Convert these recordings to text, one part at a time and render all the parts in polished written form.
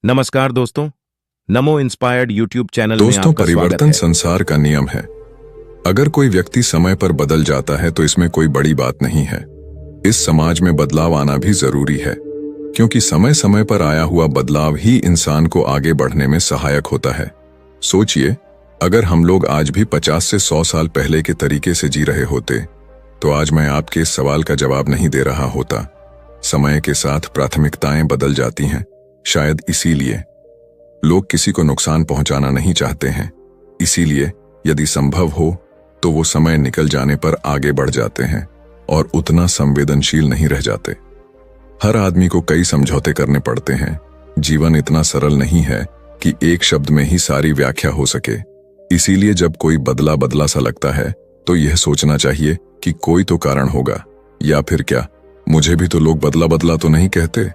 नमस्कार दोस्तों, नमो inspired YouTube channel में दोस्तों, आपका स्वागत परिवर्तन है। संसार का नियम है। अगर कोई व्यक्ति समय पर बदल जाता है तो इसमें कोई बड़ी बात नहीं है। इस समाज में बदलाव आना भी जरूरी है, क्योंकि समय समय पर आया हुआ बदलाव ही इंसान को आगे बढ़ने में सहायक होता है। सोचिए, अगर हम लोग आज भी 50 से 100 साल पहले के तरीके से जी रहे होते तो आज मैं आपके इस सवाल का जवाब नहीं दे रहा होता। समय के साथ प्राथमिकताएं बदल जाती हैं। शायद इसीलिए लोग किसी को नुकसान पहुंचाना नहीं चाहते हैं। इसीलिए यदि संभव हो तो वो समय निकल जाने पर आगे बढ़ जाते हैं और उतना संवेदनशील नहीं रह जाते। हर आदमी को कई समझौते करने पड़ते हैं। जीवन इतना सरल नहीं है कि एक शब्द में ही सारी व्याख्या हो सके। इसीलिए जब कोई बदला बदला सा लगता है तो यह सोचना चाहिए कि कोई तो कारण होगा, या फिर क्या मुझे भी तो लोग बदला बदला तो नहीं कहते।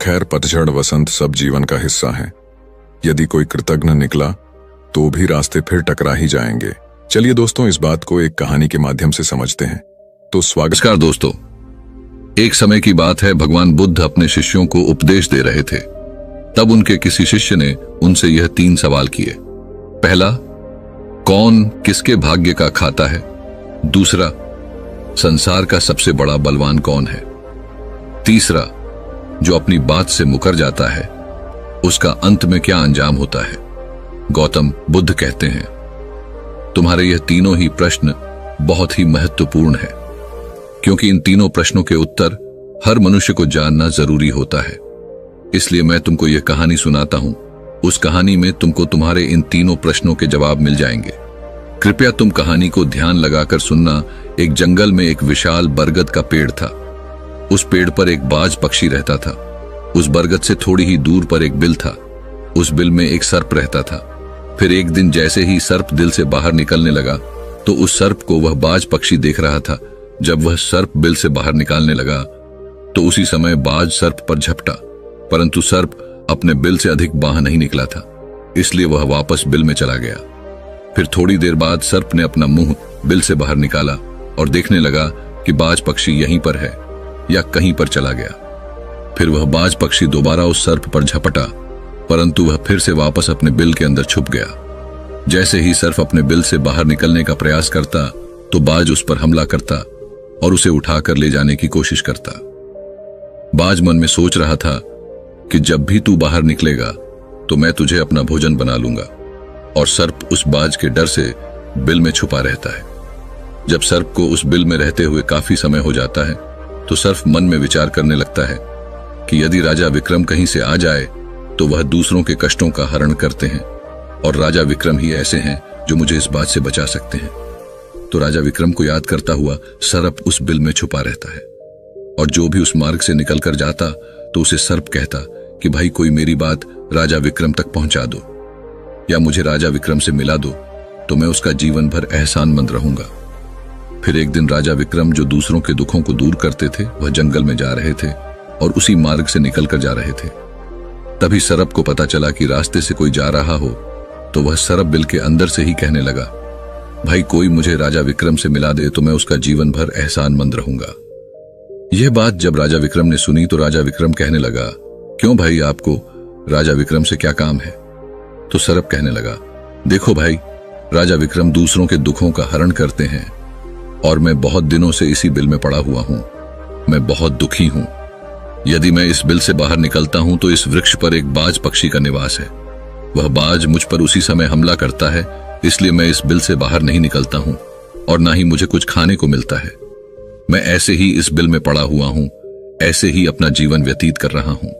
खैर, पतझड़ वसंत सब जीवन का हिस्सा है। यदि कोई कृतज्ञ निकला तो भी रास्ते फिर टकरा ही जाएंगे। चलिए दोस्तों, इस बात को एक कहानी के माध्यम से समझते हैं। तो नमस्कार दोस्तों, एक समय की बात है, भगवान बुद्ध अपने शिष्यों को उपदेश दे रहे थे। तब उनके किसी शिष्य ने उनसे यह 3 सवाल किए। पहला, कौन किसके भाग्य का खाता है? दूसरा, संसार का सबसे बड़ा बलवान कौन है? तीसरा, जो अपनी बात से मुकर जाता है उसका अंत में क्या अंजाम होता है? गौतम बुद्ध कहते हैं, तुम्हारे यह तीनों ही प्रश्न बहुत ही महत्वपूर्ण है, क्योंकि इन तीनों प्रश्नों के उत्तर हर मनुष्य को जानना जरूरी होता है। इसलिए मैं तुमको यह कहानी सुनाता हूं। उस कहानी में तुमको तुम्हारे इन तीनों प्रश्नों के जवाब मिल जाएंगे। कृपया तुम कहानी को ध्यान लगाकर सुनना। एक जंगल में एक विशाल बरगद का पेड़ था। उस पेड़ पर एक बाज पक्षी रहता था। उस बरगद से थोड़ी ही दूर पर एक बिल था। उस बिल में एक सर्प रहता था। फिर एक दिन जैसे ही सर्प दिल से बाहर निकलने लगा तो उस सर्प को वह बाज पक्षी देख रहा था। जब वह सर्प बिल से बाहर निकालने लगा तो उसी समय बाज सर्प पर झपटा, परंतु सर्प अपने बिल से अधिक बाहर नहीं निकला था, इसलिए वह वापस बिल में चला गया। फिर थोड़ी देर बाद सर्प ने अपना मुंह बिल से बाहर निकाला और देखने लगा कि बाज पक्षी यहीं पर है या कहीं पर चला गया। फिर वह बाज पक्षी दोबारा उस सर्प पर झपटा, परंतु वह फिर से वापस अपने बिल के अंदर छुप गया। जैसे ही सर्प अपने बिल से बाहर निकलने का प्रयास करता तो बाज उस पर हमला करता और उसे उठाकर ले जाने की कोशिश करता। बाज मन में सोच रहा था कि जब भी तू बाहर निकलेगा तो मैं तुझे अपना भोजन बना लूंगा, और सर्प उस बाज के डर से बिल में छुपा रहता है। जब सर्प को उस बिल में रहते हुए काफी समय हो जाता है तो सर्प मन में विचार करने लगता है कि यदि राजा विक्रम कहीं से आ जाए तो वह दूसरों के कष्टों का हरण करते हैं, और राजा विक्रम ही ऐसे हैं जो मुझे इस बात से बचा सकते हैं। तो राजा विक्रम को याद करता हुआ सर्प उस बिल में छुपा रहता है, और जो भी उस मार्ग से निकलकर जाता तो उसे सर्प कहता कि भाई कोई मेरी बात राजा विक्रम तक पहुंचा दो, या मुझे राजा विक्रम से मिला दो, तो मैं उसका जीवन भर एहसानमंद रहूंगा। फिर एक दिन राजा विक्रम, जो दूसरों के दुखों को दूर करते थे, वह जंगल में जा रहे थे और उसी मार्ग से निकलकर जा रहे थे। तभी सर्प को पता चला कि रास्ते से कोई जा रहा हो, तो वह सर्प बिल के अंदर से ही कहने लगा, भाई कोई मुझे राजा विक्रम से मिला दे तो मैं उसका जीवन भर एहसानमंद रहूंगा। यह बात जब राजा विक्रम ने सुनी तो राजा विक्रम कहने लगा, क्यों भाई, आपको राजा विक्रम से क्या काम है? तो सर्प कहने लगा, देखो भाई, राजा विक्रम दूसरों के दुखों का हरण करते हैं और मैं बहुत दिनों से इसी बिल में पड़ा हुआ हूं। मैं बहुत दुखी हूं। यदि मैं इस बिल से बाहर निकलता हूं तो इस वृक्ष पर एक बाज पक्षी का निवास है। वह बाज मुझ पर उसी समय हमला करता है, इसलिए मैं इस बिल से बाहर नहीं निकलता हूं और ना ही मुझे कुछ खाने को मिलता है। मैं ऐसे ही इस बिल में पड़ा हुआ हूं, ऐसे ही अपना जीवन व्यतीत कर रहा हूं।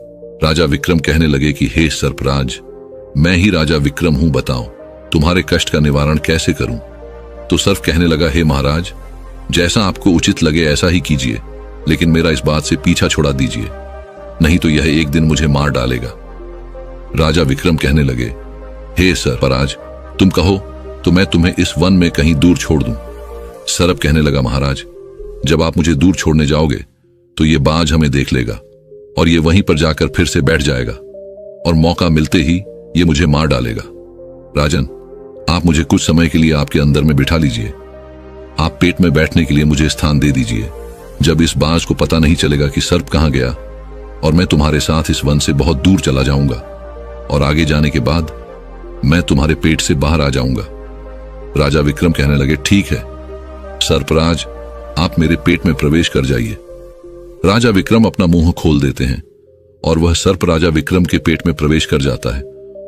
राजा विक्रम कहने लगे कि हे सर्पराज, मैं ही राजा विक्रम हूं, बताओ तुम्हारे कष्ट का निवारण कैसे करूं? तो सर्प कहने लगा, हे महाराज, जैसा आपको उचित लगे ऐसा ही कीजिए, लेकिन मेरा इस बात से पीछा छुड़ा दीजिए, नहीं तो यह एक दिन मुझे मार डालेगा। राजा विक्रम कहने लगे, हे सर्पराज, तुम कहो तो मैं तुम्हें इस वन में कहीं दूर छोड़ दूं। सर्प कहने लगा, महाराज, जब आप मुझे दूर छोड़ने जाओगे तो ये बाज हमें देख लेगा और ये वहीं पर जाकर फिर से बैठ जाएगा और मौका मिलते ही ये मुझे मार डालेगा। राजन, आप मुझे कुछ समय के लिए आपके अंदर में बिठा लीजिए। आप पेट में बैठने के लिए मुझे स्थान दे दीजिए। जब इस बाज को पता नहीं चलेगा कि सर्प कहां गया और मैं तुम्हारे साथ इस वन से बहुत दूर चला जाऊंगा, और आगे जाने के बाद मैं तुम्हारे पेट से बाहर आ जाऊंगा। राजा विक्रम कहने लगे, ठीक है सर्पराज, आप मेरे पेट में प्रवेश कर जाइए। राजा विक्रम अपना मुंह खोल देते हैं और वह सर्प राजा विक्रम के पेट में प्रवेश कर जाता है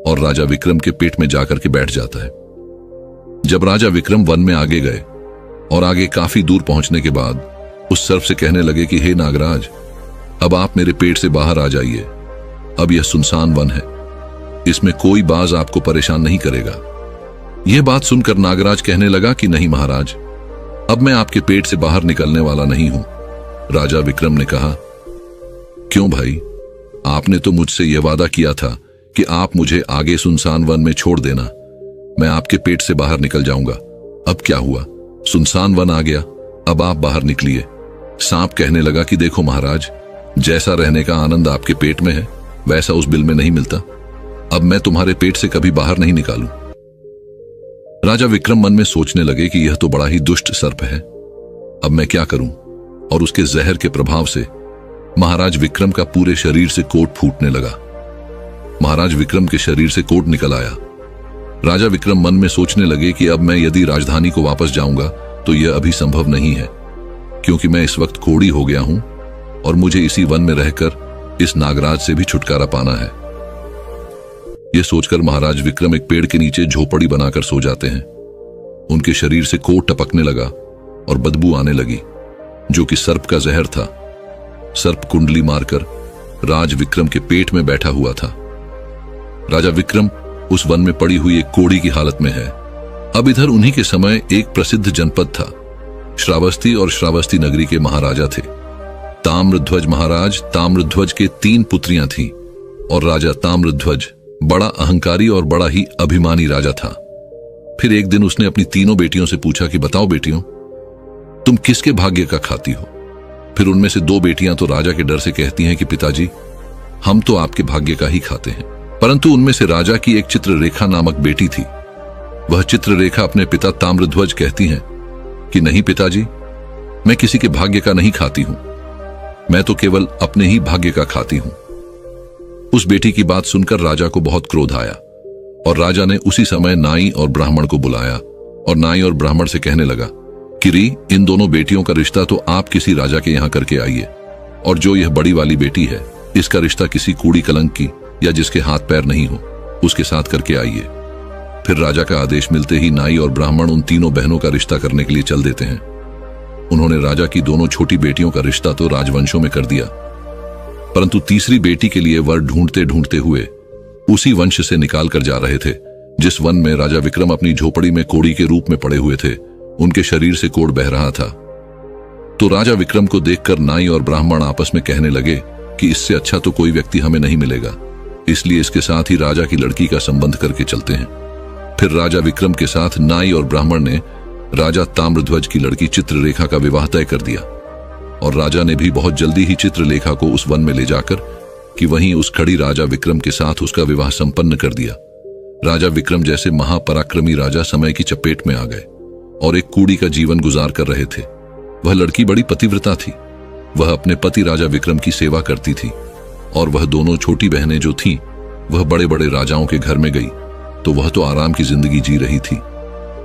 और राजा विक्रम के पेट में जाकर के बैठ जाता है। जब राजा विक्रम वन में आगे गए और आगे काफी दूर पहुंचने के बाद उस सर्प से कहने लगे कि हे नागराज, अब आप मेरे पेट से बाहर आ जाइए। अब यह सुनसान वन है, इसमें कोई बाज आपको परेशान नहीं करेगा। यह बात सुनकर नागराज कहने लगा कि नहीं महाराज, अब मैं आपके पेट से बाहर निकलने वाला नहीं हूं। राजा विक्रम ने कहा, क्यों भाई, आपने तो मुझसे यह वादा किया था कि आप मुझे आगे सुनसान वन में छोड़ देना, मैं आपके पेट से बाहर निकल जाऊंगा। अब क्या हुआ, सुनसान वन आ गया, अब आप बाहर निकलिए। सांप कहने लगा कि देखो महाराज, जैसा रहने का आनंद आपके पेट में है वैसा उस बिल में नहीं मिलता। अब मैं तुम्हारे पेट से कभी बाहर नहीं निकालूं। राजा विक्रम मन में सोचने लगे कि यह तो बड़ा ही दुष्ट सर्प है, अब मैं क्या करूं। और उसके जहर के प्रभाव से महाराज विक्रम का पूरे शरीर से कोट फूटने लगा। महाराज विक्रम के शरीर से कोट निकल आया। राजा विक्रम मन में सोचने लगे कि अब मैं यदि राजधानी को वापस जाऊंगा तो यह अभी संभव नहीं है, क्योंकि मैं इस वक्त कोढ़ी हो गया हूं और मुझे इसी वन में रहकर इस नागराज से भी छुटकारा पाना है। यह सोचकर महाराज विक्रम एक पेड़ के नीचे झोपड़ी बनाकर सो जाते हैं। उनके शरीर से कोट टपकने लगा और बदबू आने लगी, जो कि सर्प का जहर था। सर्प कुंडली मारकर राज विक्रम के पेट में बैठा हुआ था। राजा विक्रम उस वन में पड़ी हुई एक कोढ़ी की हालत में है। अब इधर उन्हीं के समय एक प्रसिद्ध जनपद था। श्रावस्ती और श्रावस्ती नगरी के महाराजा थे ताम्रध्वज महाराज। ताम्रध्वज के 3 पुत्रियां थीं और राजा ताम्रध्वज बड़ा अहंकारी और बड़ा ही अभिमानी राजा था। फिर एक दिन उसने अपनी तीनों बेटियों से पूछा कि बताओ बेटियों, तुम किसके भाग्य का खाती हो। फिर उनमें से 2 बेटियां तो राजा के डर से कहती हैं कि पिताजी, हम तो आपके भाग्य का ही खाते हैं। परंतु उनमें से राजा की एक चित्ररेखा नामक बेटी थी। वह चित्ररेखा अपने पिता ताम्रध्वज कहती हैं कि नहीं पिताजी, मैं किसी के भाग्य का नहीं खाती हूं, मैं तो केवल अपने ही भाग्य का खाती हूं। उस बेटी की बात सुनकर राजा को बहुत क्रोध आया और राजा ने उसी समय नाई और ब्राह्मण को बुलाया और नाई और ब्राह्मण से कहने लगा कि री, इन दोनों बेटियों का रिश्ता तो आप किसी राजा के यहां करके आइए, और जो यह बड़ी वाली बेटी है इसका रिश्ता किसी कूड़ी कलंक की या जिसके हाथ पैर नहीं हो उसके साथ करके आइए। फिर राजा का आदेश मिलते ही नाई और ब्राह्मण उन तीनों बहनों का रिश्ता करने के लिए चल देते हैं। उन्होंने राजा की दोनों छोटी बेटियों का रिश्ता तो राजवंशों में कर दिया, परंतु तीसरी बेटी के लिए वर ढूंढते ढूंढते हुए उसी वंश से निकाल कर जा रहे थे जिस वन में राजा विक्रम अपनी झोपड़ी में कोड़ी के रूप में पड़े हुए थे। उनके शरीर से कोढ़ बह रहा था। तो राजा विक्रम को देखकर नाई और ब्राह्मण आपस में कहने लगे कि इससे अच्छा तो कोई व्यक्ति हमें नहीं मिलेगा, इसलिए इसके साथ ही राजा की लड़की का संबंध करके चलते हैं। फिर राजा विक्रम के साथ नाई और ब्राह्मण ने राजा ताम्रध्वज की लड़की चित्ररेखा का विवाह तय कर दिया और राजा ने भी बहुत जल्दी ही चित्रलेखा को उस वन में ले जाकर कि वहीं उस खड़ी राजा विक्रम के साथ उसका विवाह संपन्न कर दिया। राजा विक्रम जैसे महापराक्रमी राजा समय की चपेट में आ गए और एक कूड़ी का जीवन गुजार कर रहे थे। वह लड़की बड़ी पतिव्रता थी। वह अपने पति राजा विक्रम की सेवा करती थी और वह दोनों छोटी बहनें जो थीं वह बड़े बड़े राजाओं के घर में गई तो वह तो आराम की जिंदगी जी रही थी,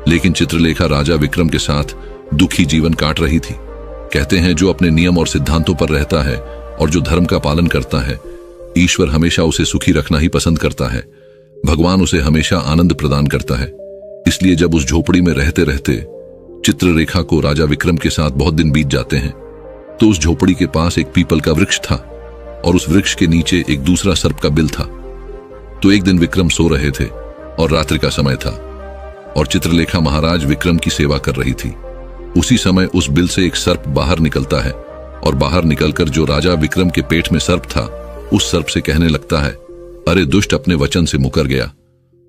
लेकिन चित्रलेखा राजा विक्रम के साथ दुखी जीवन काट रही थी। कहते हैं जो अपने नियम और सिद्धांतों पर रहता है और जो धर्म का पालन करता है, ईश्वर हमेशा उसे सुखी रखना ही पसंद करता है। भगवान उसे हमेशा आनंद प्रदान करता है। इसलिए जब उस झोपड़ी में रहते रहते चित्ररेखा को राजा विक्रम के साथ बहुत दिन बीत जाते हैं तो उस झोपड़ी के पास एक पीपल का वृक्ष था और उस वृक्ष के नीचे एक दूसरा सर्प का बिल था। तो एक दिन विक्रम सो रहे थे और रात्रि का समय था और चित्रलेखा महाराज विक्रम की सेवा कर रही थी। उसी समय उस बिल से एक सर्प बाहर निकलता है और बाहर निकलकर जो राजा विक्रम के पेट में सर्प था उस सर्प से कहने लगता है, अरे दुष्ट, अपने वचन से मुकर गया।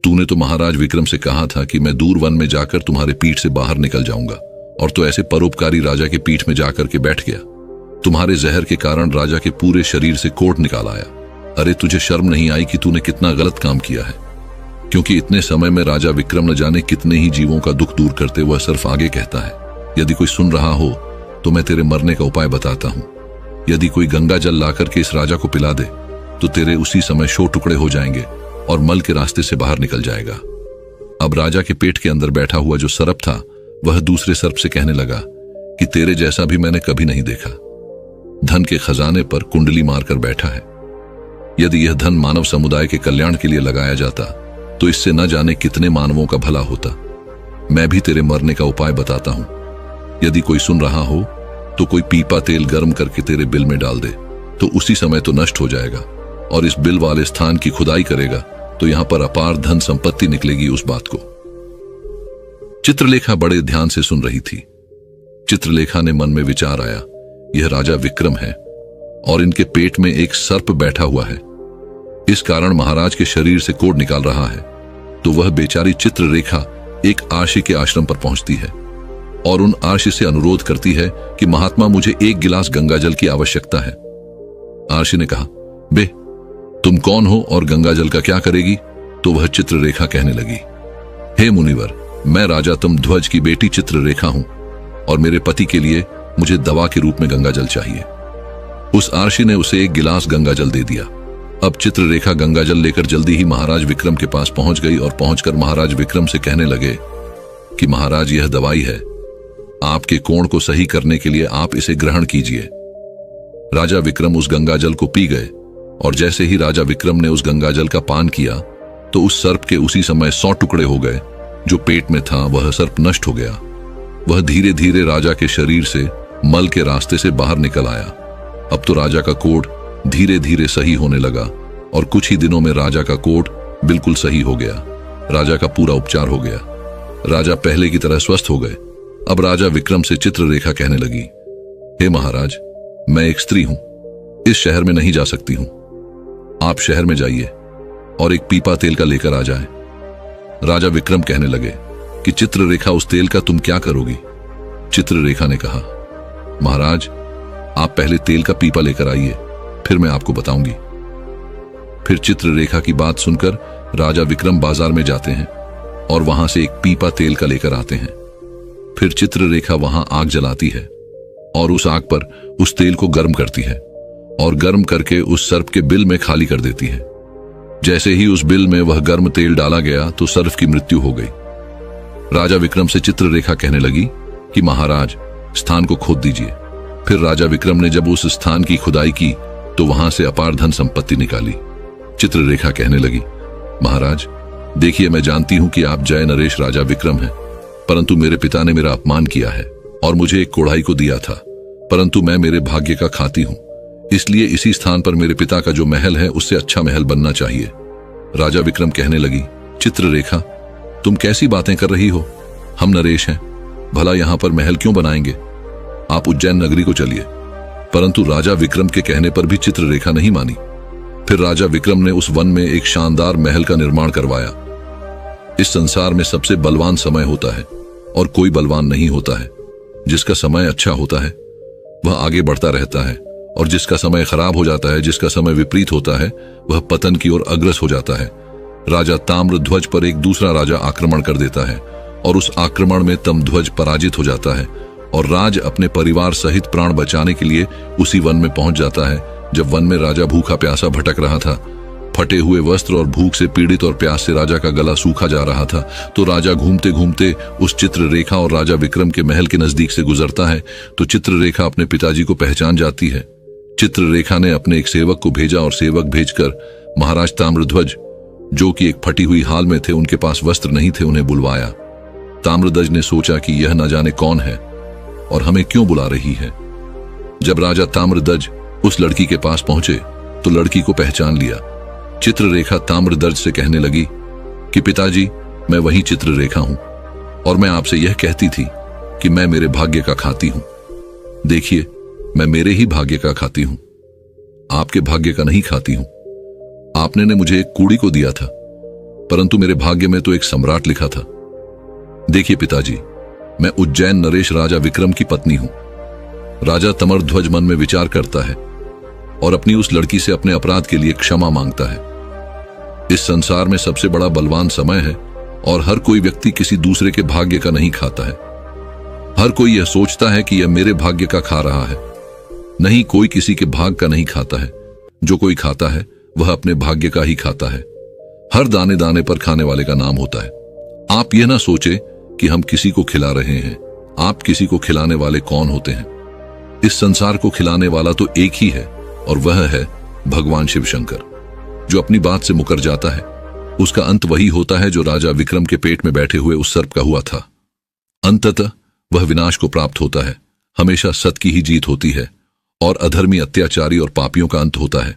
तूने तो महाराज विक्रम से कहा था कि मैं दूर वन में जाकर तुम्हारे पीठ से बाहर निकल जाऊंगा, और तो ऐसे परोपकारी राजा के पीठ में जाकर के बैठ गया। तुम्हारे जहर के कारण राजा के पूरे शरीर से कोढ़ निकाल आया। अरे तुझे शर्म नहीं आई कि तूने कितना गलत काम किया है? क्योंकि इतने समय में राजा विक्रम न जाने कितने ही जीवों का दुख दूर करते हुए सिर्फ आगे कहता है, यदि कोई सुन रहा हो तो मैं तेरे मरने का उपाय बताता हूं। यदि कोई गंगा जल लाकर के इस राजा को पिला दे तो तेरे उसी समय 100 टुकड़े हो जाएंगे और मल के रास्ते से बाहर निकल जाएगा। अब राजा के पेट के अंदर बैठा हुआ जो सर्प था वह दूसरे सर्प से कहने लगा कि तेरे जैसा भी मैंने कभी नहीं देखा। धन के खजाने पर कुंडली मारकर बैठा है। यदि यह धन मानव समुदाय के कल्याण के लिए लगाया जाता तो इससे न जाने कितने मानवों का भला होता। मैं भी तेरे मरने का उपाय बताता हूं। यदि कोई सुन रहा हो तो कोई पीपा तेल गर्म करके तेरे बिल में डाल दे तो उसी समय तो नष्ट हो जाएगा, और इस बिल वाले स्थान की खुदाई करेगा तो यहां पर अपार धन संपत्ति निकलेगी। उस बात को चित्रलेखा बड़े ध्यान से सुन रही थी। चित्रलेखा ने मन में विचार आया, यह राजा विक्रम है और इनके पेट में एक सर्प बैठा हुआ है। इस कारण महाराज के शरीर से कोढ़ निकाल रहा है। तो वह बेचारी चित्ररेखा एक आर्षि के आश्रम पर पहुंचती है और उन आर्षि से अनुरोध करती है कि महात्मा, मुझे एक गिलास गंगाजल की आवश्यकता है। आर्षि ने कहा, बे तुम कौन हो और गंगाजल का क्या करेगी? तो वह चित्ररेखा कहने लगी, हे मुनिवर, मैं राजा तमध्वज की बेटी चित्ररेखा हूं और मेरे पति के लिए मुझे दवा के रूप में गंगाजल चाहिए। उस आर्षि ने उसे एक गिलास गंगाजल दे दिया। अब चित्ररेखा गंगाजल लेकर जल्दी ही महाराज विक्रम के पास पहुंच गई और पहुंचकर महाराज विक्रम से कहने लगे कि महाराज, यह दवाई है, आपके कोढ़ को सही करने के लिए आप इसे ग्रहण कीजिए। राजा विक्रम उस गंगाजल को पी गए और जैसे ही राजा विक्रम ने उस गंगाजल का पान किया तो उस सर्प के उसी समय 100 टुकड़े हो गए। जो पेट में था वह सर्प नष्ट हो गया। वह धीरे धीरे राजा के शरीर से मल के रास्ते से बाहर निकल आया। अब तो राजा का कोढ़ धीरे धीरे सही होने लगा और कुछ ही दिनों में राजा का कोढ़ बिल्कुल सही हो गया। राजा का पूरा उपचार हो गया। राजा पहले की तरह स्वस्थ हो गए। अब राजा विक्रम से चित्ररेखा कहने लगी, हे महाराज, मैं एक स्त्री हूं, इस शहर में नहीं जा सकती हूं। आप शहर में जाइए और एक पीपा तेल का लेकर आ जाएं। राजा विक्रम कहने लगे कि चित्ररेखा, उस तेल का तुम क्या करोगी? चित्ररेखा ने कहा, महाराज, आप पहले तेल का पीपा लेकर आइए, फिर मैं आपको बताऊंगी। फिर चित्ररेखा की बात सुनकर राजा विक्रम बाजार में जाते हैं और वहां से एक पीपा तेल का लेकर आते हैं। फिर चित्ररेखा वहां आग जलाती है और उस आग पर उस तेल को गर्म करती है और गर्म करके उस सर्प के बिल में खाली कर देती है। जैसे ही उस बिल में वह गर्म तेल डाला गया तो सर्प की मृत्यु हो गई। राजा विक्रम से चित्ररेखा कहने लगी कि महाराज, स्थान को खोद दीजिए। फिर राजा विक्रम ने जब उस स्थान की खुदाई की तो वहां से अपार धन संपत्ति निकाली। चित्ररेखा कहने लगी, महाराज, देखिए, मैं जानती हूं कि आप जय नरेश राजा विक्रम हैं, परंतु मेरे पिता ने मेरा अपमान किया है और मुझे एक कोढ़ाई को दिया था, परंतु मैं मेरे भाग्य का खाती हूं, इसलिए इसी स्थान पर मेरे पिता का जो महल है उससे अच्छा महल बनना चाहिए। राजा विक्रम कहने लगी, चित्ररेखा, तुम कैसी बातें कर रही हो? हम नरेश हैं, भला यहां पर महल क्यों बनाएंगे? आप उज्जैन नगरी को चलिए। परंतु राजा विक्रम के कहने पर भी चित्ररेखा नहीं मानी। फिर राजा विक्रम ने उस वन में एक शानदार महल का निर्माण करवाया। इस संसार में सबसे बलवान समय होता है और कोई बलवान नहीं होता है। जिसका समय अच्छा होता है वह आगे बढ़ता रहता है और जिसका समय खराब हो जाता है, जिसका समय विपरीत होता है, वह पतन की ओर अग्रसर हो जाता है। राजा ताम्रध्वज पर एक दूसरा राजा आक्रमण कर देता है और उस आक्रमण में तमध्वज पराजित हो जाता है और राज अपने परिवार सहित प्राण बचाने के लिए उसी वन में पहुंच जाता है। जब वन में राजा भूखा प्यासा भटक रहा था, फटे हुए वस्त्र और भूख से पीड़ित और प्यास से राजा का गला सूखा जा रहा था, तो राजा घूमते घूमते उस चित्ररेखा और राजा विक्रम के महल के नजदीक से गुजरता है। तो चित्ररेखा अपने पिताजी को पहचान जाती है। चित्ररेखा ने अपने एक सेवक को भेजा और सेवक भेजकर महाराज ताम्रध्वज, जो कि एक फटी हुई हाल में थे, उनके पास वस्त्र नहीं थे, उन्हें बुलवाया। ताम्रध्वज ने सोचा कि यह न जाने कौन है और हमें क्यों बुला रही है। जब राजा ताम्रध्वज उस लड़की के पास पहुंचे तो लड़की को पहचान लिया। चित्ररेखा ताम्रध्वज से कहने लगी कि पिताजी, मैं वही चित्ररेखा हूं और मैं आपसे यह कहती थी कि मैं मेरे भाग्य का खाती हूं। देखिए, मैं मेरे ही भाग्य का खाती हूं, आपके भाग्य का नहीं खाती हूं। आपने ने मुझे एक कूड़ी को दिया था, परंतु मेरे भाग्य में तो एक सम्राट लिखा था। देखिए पिताजी, मैं उज्जैन नरेश राजा विक्रम की पत्नी हूं। राजा ताम्रध्वज मन में विचार करता है और अपनी उस लड़की से अपने अपराध के लिए क्षमा मांगता है। इस संसार में सबसे बड़ा बलवान समय है और हर कोई व्यक्ति किसी दूसरे के भाग्य का नहीं खाता है। हर कोई यह सोचता है कि यह मेरे भाग्य का खा रहा है। नहीं, कोई किसी के भाग का नहीं खाता है। जो कोई खाता है वह अपने भाग्य का ही खाता है। हर दाने दाने पर खाने वाले का नाम होता है। आप यह ना सोचे कि हम किसी को खिला रहे हैं, आप किसी को खिलाने वाले कौन होते हैं। इस संसार को खिलाने वाला तो एक ही है और वह है भगवान शिव शंकर। जो अपनी बात से मुकर जाता है उसका अंत वही होता है जो राजा विक्रम के पेट में बैठे हुए उस सर्प का हुआ था। अंततः वह विनाश को प्राप्त होता है। हमेशा सत्य की ही जीत होती है और अधर्मी, अत्याचारी और पापियों का अंत होता है।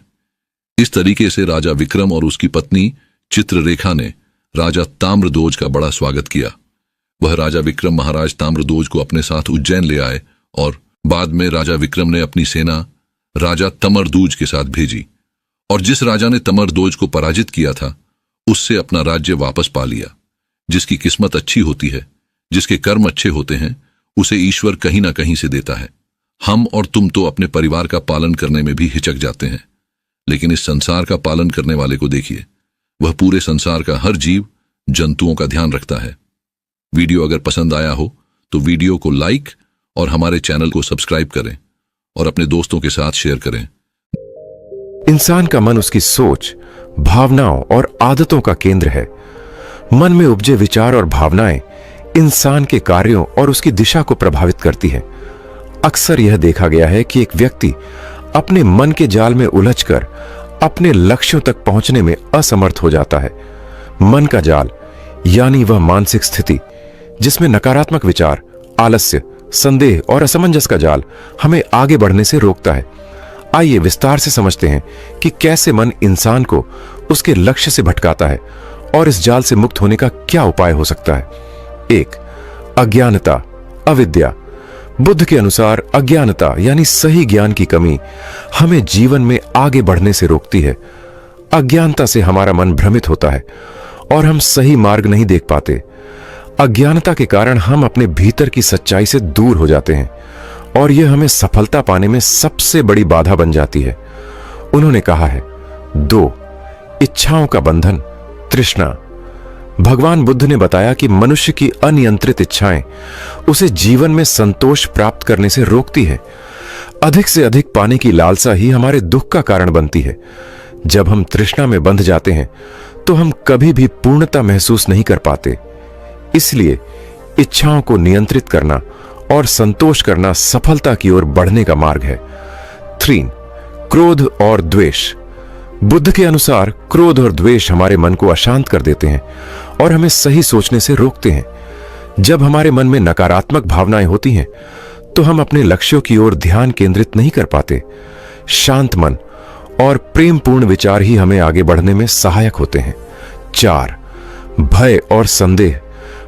इस तरीके से राजा विक्रम और उसकी पत्नी चित्ररेखा ने राजा ताम्रध्वज का बड़ा स्वागत किया। वह राजा विक्रम महाराज ताम्रध्वज को अपने साथ उज्जैन ले आए और बाद में राजा विक्रम ने अपनी सेना राजा तमरदूज के साथ भेजी और जिस राजा ने तमरध्वज को पराजित किया था उससे अपना राज्य वापस पा लिया। जिसकी किस्मत अच्छी होती है, जिसके कर्म अच्छे होते हैं, उसे ईश्वर कहीं ना कहीं से देता है। हम और तुम तो अपने परिवार का पालन करने में भी हिचक जाते हैं, लेकिन इस संसार का पालन करने वाले को देखिए, वह पूरे संसार का हर जीव जंतुओं का ध्यान रखता है। वीडियो अगर पसंद आया हो तो वीडियो को लाइक और हमारे चैनल को सब्सक्राइब करें और अपने दोस्तों के साथ शेयर करें। इंसान का मन उसकी सोच, भावनाओं और आदतों का केंद्र है। मन में उपजे विचार और भावनाएं इंसान के कार्यों और उसकी दिशा को प्रभावित करती है। अक्सर यह देखा गया है कि एक व्यक्ति अपने मन के जाल में उलझकर अपने लक्ष्यों तक पहुंचने में असमर्थ हो जाता है। मन का जाल यानी वह मानसिक स्थिति जिसमें नकारात्मक विचार, आलस्य, संदेह और असमंजस का जाल हमें आगे बढ़ने से रोकता है। आइए विस्तार से समझते हैं कि कैसे मन इंसान को उसके लक्ष्य से भटकाता है और इस जाल से मुक्त होने का क्या उपाय हो सकता है। 1. अज्ञानता, अविद्या। बुद्ध के अनुसार अज्ञानता यानी सही ज्ञान की कमी हमें जीवन में आगे बढ़ने से रोकती है। अज्ञानता से हमारा मन भ्रमित होता है और हम सही मार्ग नहीं देख पाते। अज्ञानता के कारण हम अपने भीतर की सच्चाई से दूर हो जाते हैं और यह हमें सफलता पाने में सबसे बड़ी बाधा बन जाती है। उन्होंने कहा है 2. इच्छाओं का बंधन, तृष्णा। भगवान बुद्ध ने बताया कि मनुष्य की अनियंत्रित इच्छाएं उसे जीवन में संतोष प्राप्त करने से रोकती है। अधिक से अधिक पाने की लालसा ही हमारे दुख का कारण बनती है। जब हम तृष्णा में बंध जाते हैं तो हम कभी भी पूर्णता महसूस नहीं कर पाते। इसलिए इच्छाओं को नियंत्रित करना और संतोष करना सफलता की ओर बढ़ने का मार्ग है। 3. क्रोध और द्वेष। बुद्ध के अनुसार क्रोध और द्वेष हमारे मन को अशांत कर देते हैं और हमें सही सोचने से रोकते हैं। जब हमारे मन में नकारात्मक भावनाएं होती हैं तो हम अपने लक्ष्यों की ओर ध्यान केंद्रित नहीं कर पाते। शांत मन और प्रेमपूर्ण विचार ही हमें आगे बढ़ने में सहायक होते हैं। 4. भय और संदेह।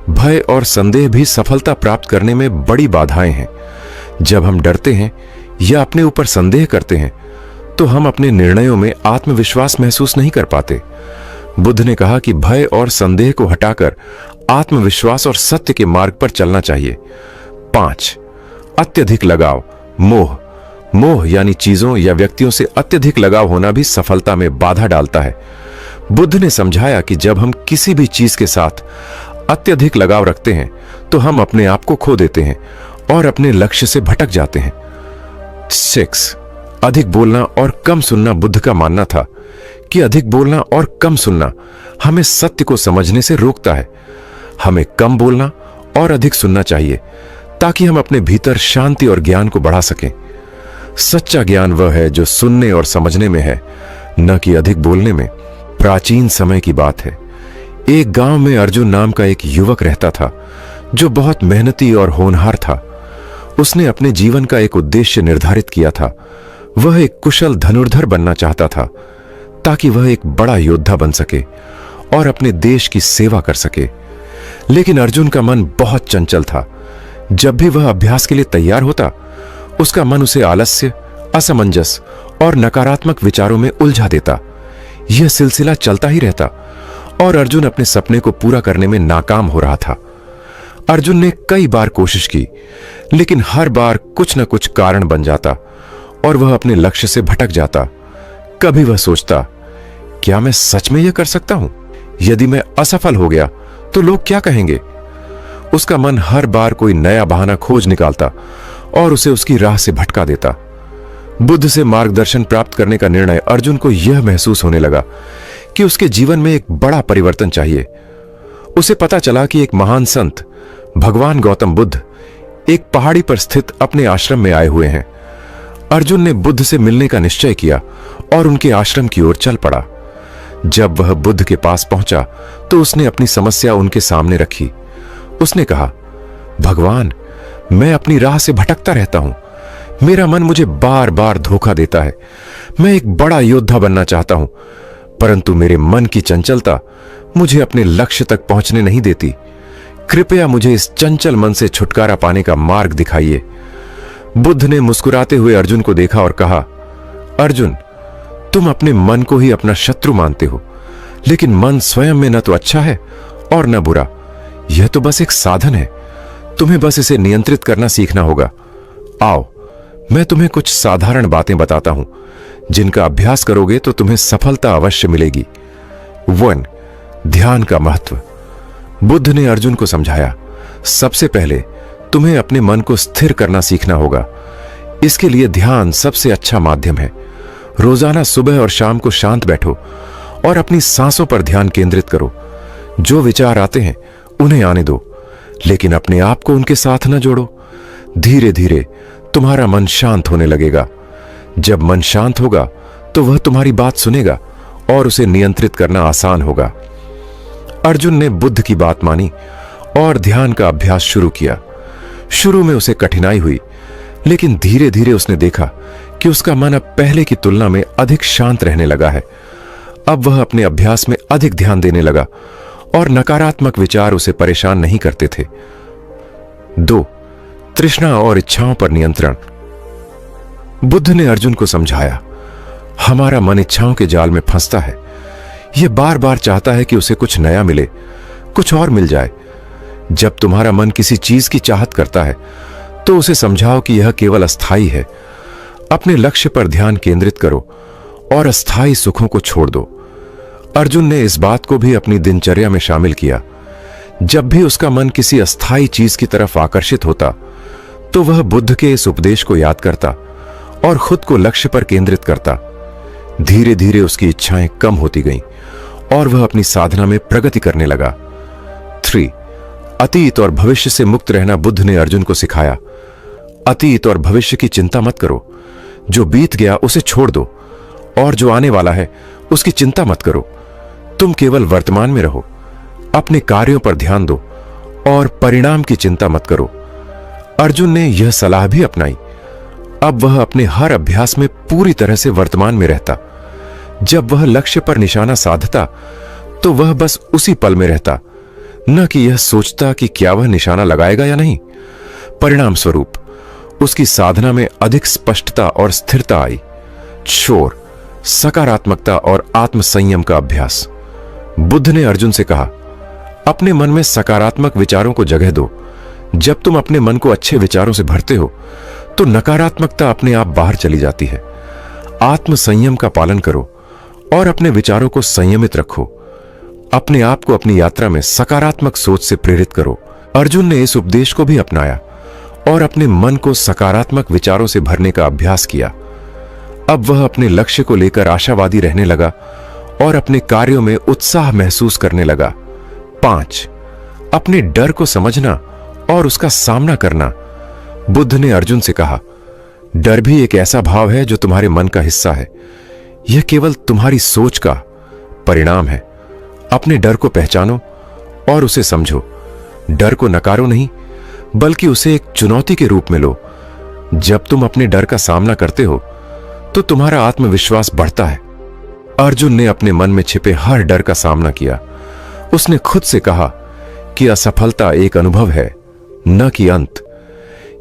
भय और संदेह भी सफलता प्राप्त करने में बड़ी बाधाएं हैं। जब हम डरते हैं या अपने ऊपर संदेह करते हैं तो हम अपने निर्णयों में आत्मविश्वास महसूस नहीं कर पाते। बुद्ध ने कहा कि भय और संदेह को हटाकर आत्मविश्वास और सत्य के मार्ग पर चलना चाहिए। 5. अत्यधिक लगाव, मोह। मोह यानी चीजों या व्यक्तियों से अत्यधिक लगाव होना भी सफलता में बाधा डालता है। बुद्ध ने समझाया कि जब हम किसी भी चीज के साथ अत्यधिक लगाव रखते हैं तो हम अपने आप को खो देते हैं और अपने लक्ष्य से भटक जाते हैं। 6. अधिक बोलना और कम सुनना। बुद्ध का मानना था कि अधिक बोलना और कम सुनना हमें सत्य को समझने से रोकता है। हमें कम बोलना और अधिक सुनना चाहिए ताकि हम अपने भीतर शांति और ज्ञान को बढ़ा सकें। सच्चा ज्ञान वह है जो सुनने और समझने में है, न कि अधिक बोलने में। प्राचीन समय की बात है। एक गांव में अर्जुन नाम का एक युवक रहता था जो बहुत मेहनती और होनहार था। उसने अपने जीवन का एक उद्देश्य निर्धारित किया था। वह एक कुशल धनुर्धर बनना चाहता था ताकि वह एक बड़ा योद्धा बन सके और अपने देश की सेवा कर सके। लेकिन अर्जुन का मन बहुत चंचल था। जब भी वह अभ्यास के लिए तैयार होता, उसका मन उसे आलस्य, असमंजस और नकारात्मक विचारों में उलझा देता। यह सिलसिला चलता ही रहता और अर्जुन अपने सपने को पूरा करने में नाकाम हो रहा था। अर्जुन ने कई बार कोशिश की, लेकिन हर बार कुछ न कुछ कारण बन जाता और वह अपने लक्ष्य से भटक जाता। कभी वह सोचता, क्या मैं सच में यह कर सकता हूं? यदि मैं असफल हो गया तो लोग क्या कहेंगे? उसका मन हर बार कोई नया बहाना खोज निकालता और उसे उसकी राह से भटका देता। बुद्ध से मार्गदर्शन प्राप्त करने का निर्णय अर्जुन को यह महसूस होने लगा कि उसके जीवन में एक बड़ा परिवर्तन चाहिए। उसे पता चला कि एक महान संत भगवान गौतम बुद्ध एक पहाड़ी पर स्थित अपने आश्रम में आए हुए हैं। अर्जुन ने बुद्ध से मिलने का निश्चय किया और उनके आश्रम की ओर चल पड़ा। जब वह बुद्ध के पास पहुंचा तो उसने अपनी समस्या उनके सामने रखी। उसने कहा, भगवान, मैं अपनी राह से भटकता रहता हूं। मेरा मन मुझे बार बार धोखा देता है। मैं एक बड़ा योद्धा बनना चाहता हूं, परंतु मेरे मन की चंचलता मुझे अपने लक्ष्य तक पहुंचने नहीं देती। कृपया मुझे इस चंचल मन से छुटकारा पाने का मार्ग दिखाइए। बुद्ध ने मुस्कुराते हुए अर्जुन को देखा और कहा, अर्जुन, तुम अपने मन को ही अपना शत्रु मानते हो, लेकिन मन स्वयं में न तो अच्छा है और न बुरा। यह तो बस एक साधन है। तुम्हें बस इसे नियंत्रित करना सीखना होगा। आओ, मैं तुम्हें कुछ साधारण बातें बताता हूं, जिनका अभ्यास करोगे तो तुम्हें सफलता अवश्य मिलेगी। 1. ध्यान का महत्व। बुद्ध ने अर्जुन को समझाया, सबसे पहले तुम्हें अपने मन को स्थिर करना सीखना होगा। इसके लिए ध्यान सबसे अच्छा माध्यम है। रोजाना सुबह और शाम को शांत बैठो और अपनी सांसों पर ध्यान केंद्रित करो। जो विचार आते हैं उन्हें आने दो, लेकिन अपने आप को उनके साथ न जोड़ो। धीरे धीरे तुम्हारा मन शांत होने लगेगा। जब मन शांत होगा तो वह तुम्हारी बात सुनेगा और उसे नियंत्रित करना आसान होगा। अर्जुन ने बुद्ध की बात मानी और ध्यान का अभ्यास शुरू किया। शुरू में उसे कठिनाई हुई, लेकिन धीरे धीरे उसने देखा कि उसका मन अब पहले की तुलना में अधिक शांत रहने लगा है। अब वह अपने अभ्यास में अधिक ध्यान देने लगा और नकारात्मक विचार उसे परेशान नहीं करते थे। 2. तृष्णा और इच्छाओं पर नियंत्रण। बुद्ध ने अर्जुन को समझाया, हमारा मन इच्छाओं के जाल में फंसता है। यह बार बार चाहता है कि उसे कुछ नया मिले, कुछ और मिल जाए। जब तुम्हारा मन किसी चीज की चाहत करता है तो उसे समझाओ कि यह केवल अस्थाई है। अपने लक्ष्य पर ध्यान केंद्रित करो और अस्थाई सुखों को छोड़ दो। अर्जुन ने इस बात को भी अपनी दिनचर्या में शामिल किया। जब भी उसका मन किसी अस्थाई चीज की तरफ आकर्षित होता तो वह बुद्ध के इस उपदेश को याद करता और खुद को लक्ष्य पर केंद्रित करता। धीरे धीरे उसकी इच्छाएं कम होती गईं और वह अपनी साधना में प्रगति करने लगा। 3. अतीत और भविष्य से मुक्त रहना। बुद्ध ने अर्जुन को सिखाया, अतीत और भविष्य की चिंता मत करो। जो बीत गया उसे छोड़ दो और जो आने वाला है उसकी चिंता मत करो। तुम केवल वर्तमान में रहो। अपने कार्यों पर ध्यान दो और परिणाम की चिंता मत करो। अर्जुन ने यह सलाह भी अपनाई। अब वह अपने हर अभ्यास में पूरी तरह से वर्तमान में रहता। जब वह लक्ष्य पर निशाना साधता तो वह बस उसी पल में रहता, न कि यह सोचता कि क्या वह निशाना लगाएगा या नहीं। परिणाम स्वरूप उसकी साधना में अधिक स्पष्टता और स्थिरता आई। 4. सकारात्मकता और आत्मसंयम का अभ्यास। बुद्ध ने अर्जुन से कहा, अपने मन में सकारात्मक विचारों को जगह दो। जब तुम अपने मन को अच्छे विचारों से भरते हो तो नकारात्मकता अपने आप बाहर चली जाती है। आत्मसंयम का पालन करो और अपने विचारों को संयमित रखो। अपने आप को अपनी यात्रा में सकारात्मक सोच से प्रेरित करो। अर्जुन ने इस उपदेश को भी अपनाया और अपने मन को सकारात्मक विचारों से भरने का अभ्यास किया। अब वह अपने लक्ष्य को लेकर आशावादी रहने लगा और अपने कार्यों में उत्साह महसूस करने लगा। 5. अपने डर को समझना और उसका सामना करना। बुद्ध ने अर्जुन से कहा, डर भी एक ऐसा भाव है जो तुम्हारे मन का हिस्सा है। यह केवल तुम्हारी सोच का परिणाम है। अपने डर को पहचानो और उसे समझो। डर को नकारो नहीं, बल्कि उसे एक चुनौती के रूप में लो। जब तुम अपने डर का सामना करते हो तो तुम्हारा आत्मविश्वास बढ़ता है। अर्जुन ने अपने मन में छिपे हर डर का सामना किया। उसने खुद से कहा कि असफलता एक अनुभव है, न कि अंत।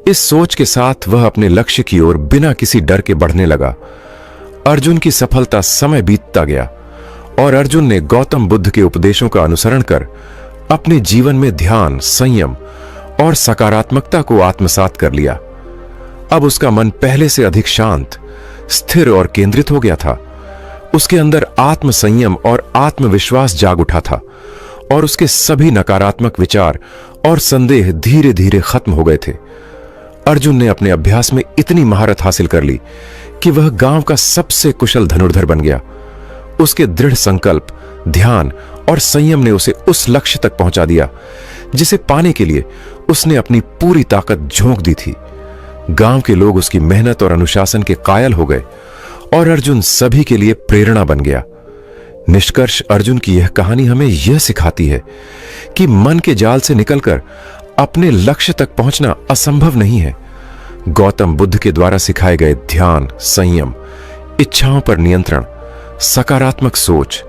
इस सोच के साथ वह अपने लक्ष्य की ओर बिना किसी डर के बढ़ने लगा। अर्जुन की सफलता समय बीतता गया और अर्जुन ने गौतम बुद्ध के उपदेशों का अनुसरण कर अपने जीवन में ध्यान, संयम और सकारात्मकता को आत्मसात कर लिया। अब उसका मन पहले से अधिक शांत, स्थिर और केंद्रित हो गया था। उसके अंदर आत्म संयम और आत्मविश्वास जाग उठा था और उसके सभी नकारात्मक विचार और संदेह धीरे धीरे खत्म हो गए थे। अर्जुन ने अपने अभ्यास में इतनी महारत हासिल कर ली कि वह गांव का सबसे कुशल धनुर्धर बन गया। उसके दृढ़ संकल्प, ध्यान और संयम ने उसे उस लक्ष्य तक पहुंचा दिया जिसे पाने के लिए उसने अपनी पूरी ताकत झोंक दी थी। गांव के लोग उसकी मेहनत और अनुशासन के कायल हो गए और अर्जुन सभी के लिए प्रेरणा बन गया। निष्कर्ष अर्जुन की यह कहानी हमें यह सिखाती है कि मन के जाल से निकलकर अपने लक्ष्य तक पहुंचना असंभव नहीं है। गौतम बुद्ध के द्वारा सिखाए गए ध्यान, संयम, इच्छाओं पर नियंत्रण, सकारात्मक सोच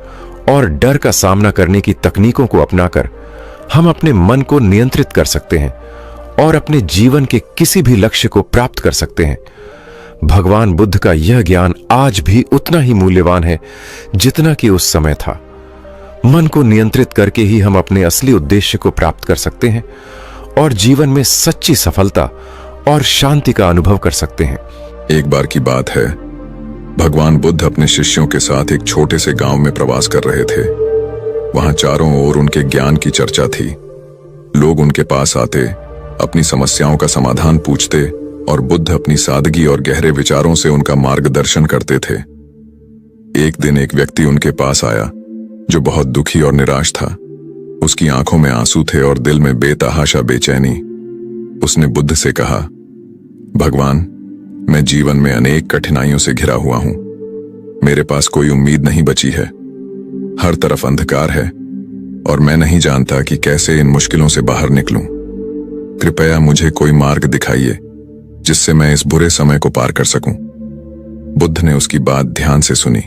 और डर का सामना करने की तकनीकों को अपनाकर हम अपने मन को नियंत्रित कर सकते हैं और अपने जीवन के किसी भी लक्ष्य को प्राप्त कर सकते हैं। भगवान बुद्ध का यह ज्ञान आज भी उतना ही मूल्यवान है जितना कि उस समय था। मन को नियंत्रित करके ही हम अपने असली उद्देश्य को प्राप्त कर सकते हैं और जीवन में सच्ची सफलता और शांति का अनुभव कर सकते हैं। एक बार की बात है, भगवान बुद्ध अपने शिष्यों के साथ एक छोटे से गांव में प्रवास कर रहे थे। वहां चारों ओर उनके ज्ञान की चर्चा थी। लोग उनके पास आते, अपनी समस्याओं का समाधान पूछते और बुद्ध अपनी सादगी और गहरे विचारों से उनका मार्गदर्शन करते थे। एक दिन एक व्यक्ति उनके पास आया जो बहुत दुखी और निराश था। उसकी आंखों में आंसू थे और दिल में बेतहाशा बेचैनी। उसने बुद्ध से कहा, भगवान, मैं जीवन में अनेक कठिनाइयों से घिरा हुआ हूं। मेरे पास कोई उम्मीद नहीं बची है। हर तरफ अंधकार है और मैं नहीं जानता कि कैसे इन मुश्किलों से बाहर निकलूं। कृपया मुझे कोई मार्ग दिखाइए जिससे मैं इस बुरे समय को पार कर सकूं। बुद्ध ने उसकी बात ध्यान से सुनी।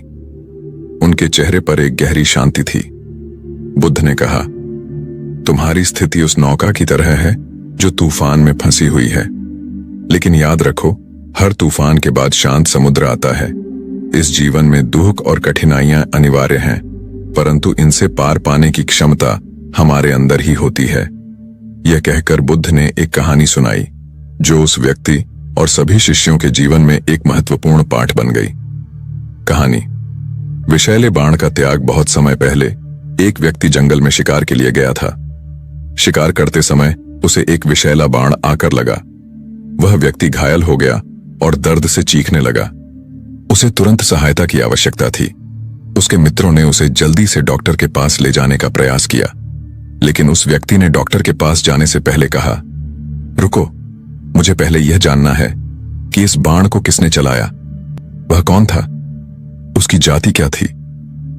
उनके चेहरे पर एक गहरी शांति थी। बुद्ध ने कहा, तुम्हारी स्थिति उस नौका की तरह है जो तूफान में फंसी हुई है, लेकिन याद रखो, हर तूफान के बाद शांत समुद्र आता है। इस जीवन में दुख और कठिनाइयां अनिवार्य हैं, परंतु इनसे पार पाने की क्षमता हमारे अंदर ही होती है। यह कहकर बुद्ध ने एक कहानी सुनाई जो उस व्यक्ति और सभी शिष्यों के जीवन में एक महत्वपूर्ण पाठ बन गई। कहानी, विषैले बाण का त्याग। बहुत समय पहले एक व्यक्ति जंगल में शिकार के लिए गया था। शिकार करते समय उसे एक विषैला बाण आकर लगा। वह व्यक्ति घायल हो गया और दर्द से चीखने लगा। उसे तुरंत सहायता की आवश्यकता थी। उसके मित्रों ने उसे जल्दी से डॉक्टर के पास ले जाने का प्रयास किया, लेकिन उस व्यक्ति ने डॉक्टर के पास जाने से पहले कहा, रुको, मुझे पहले यह जानना है कि इस बाण को किसने चलाया। वह कौन था? उसकी जाति क्या थी?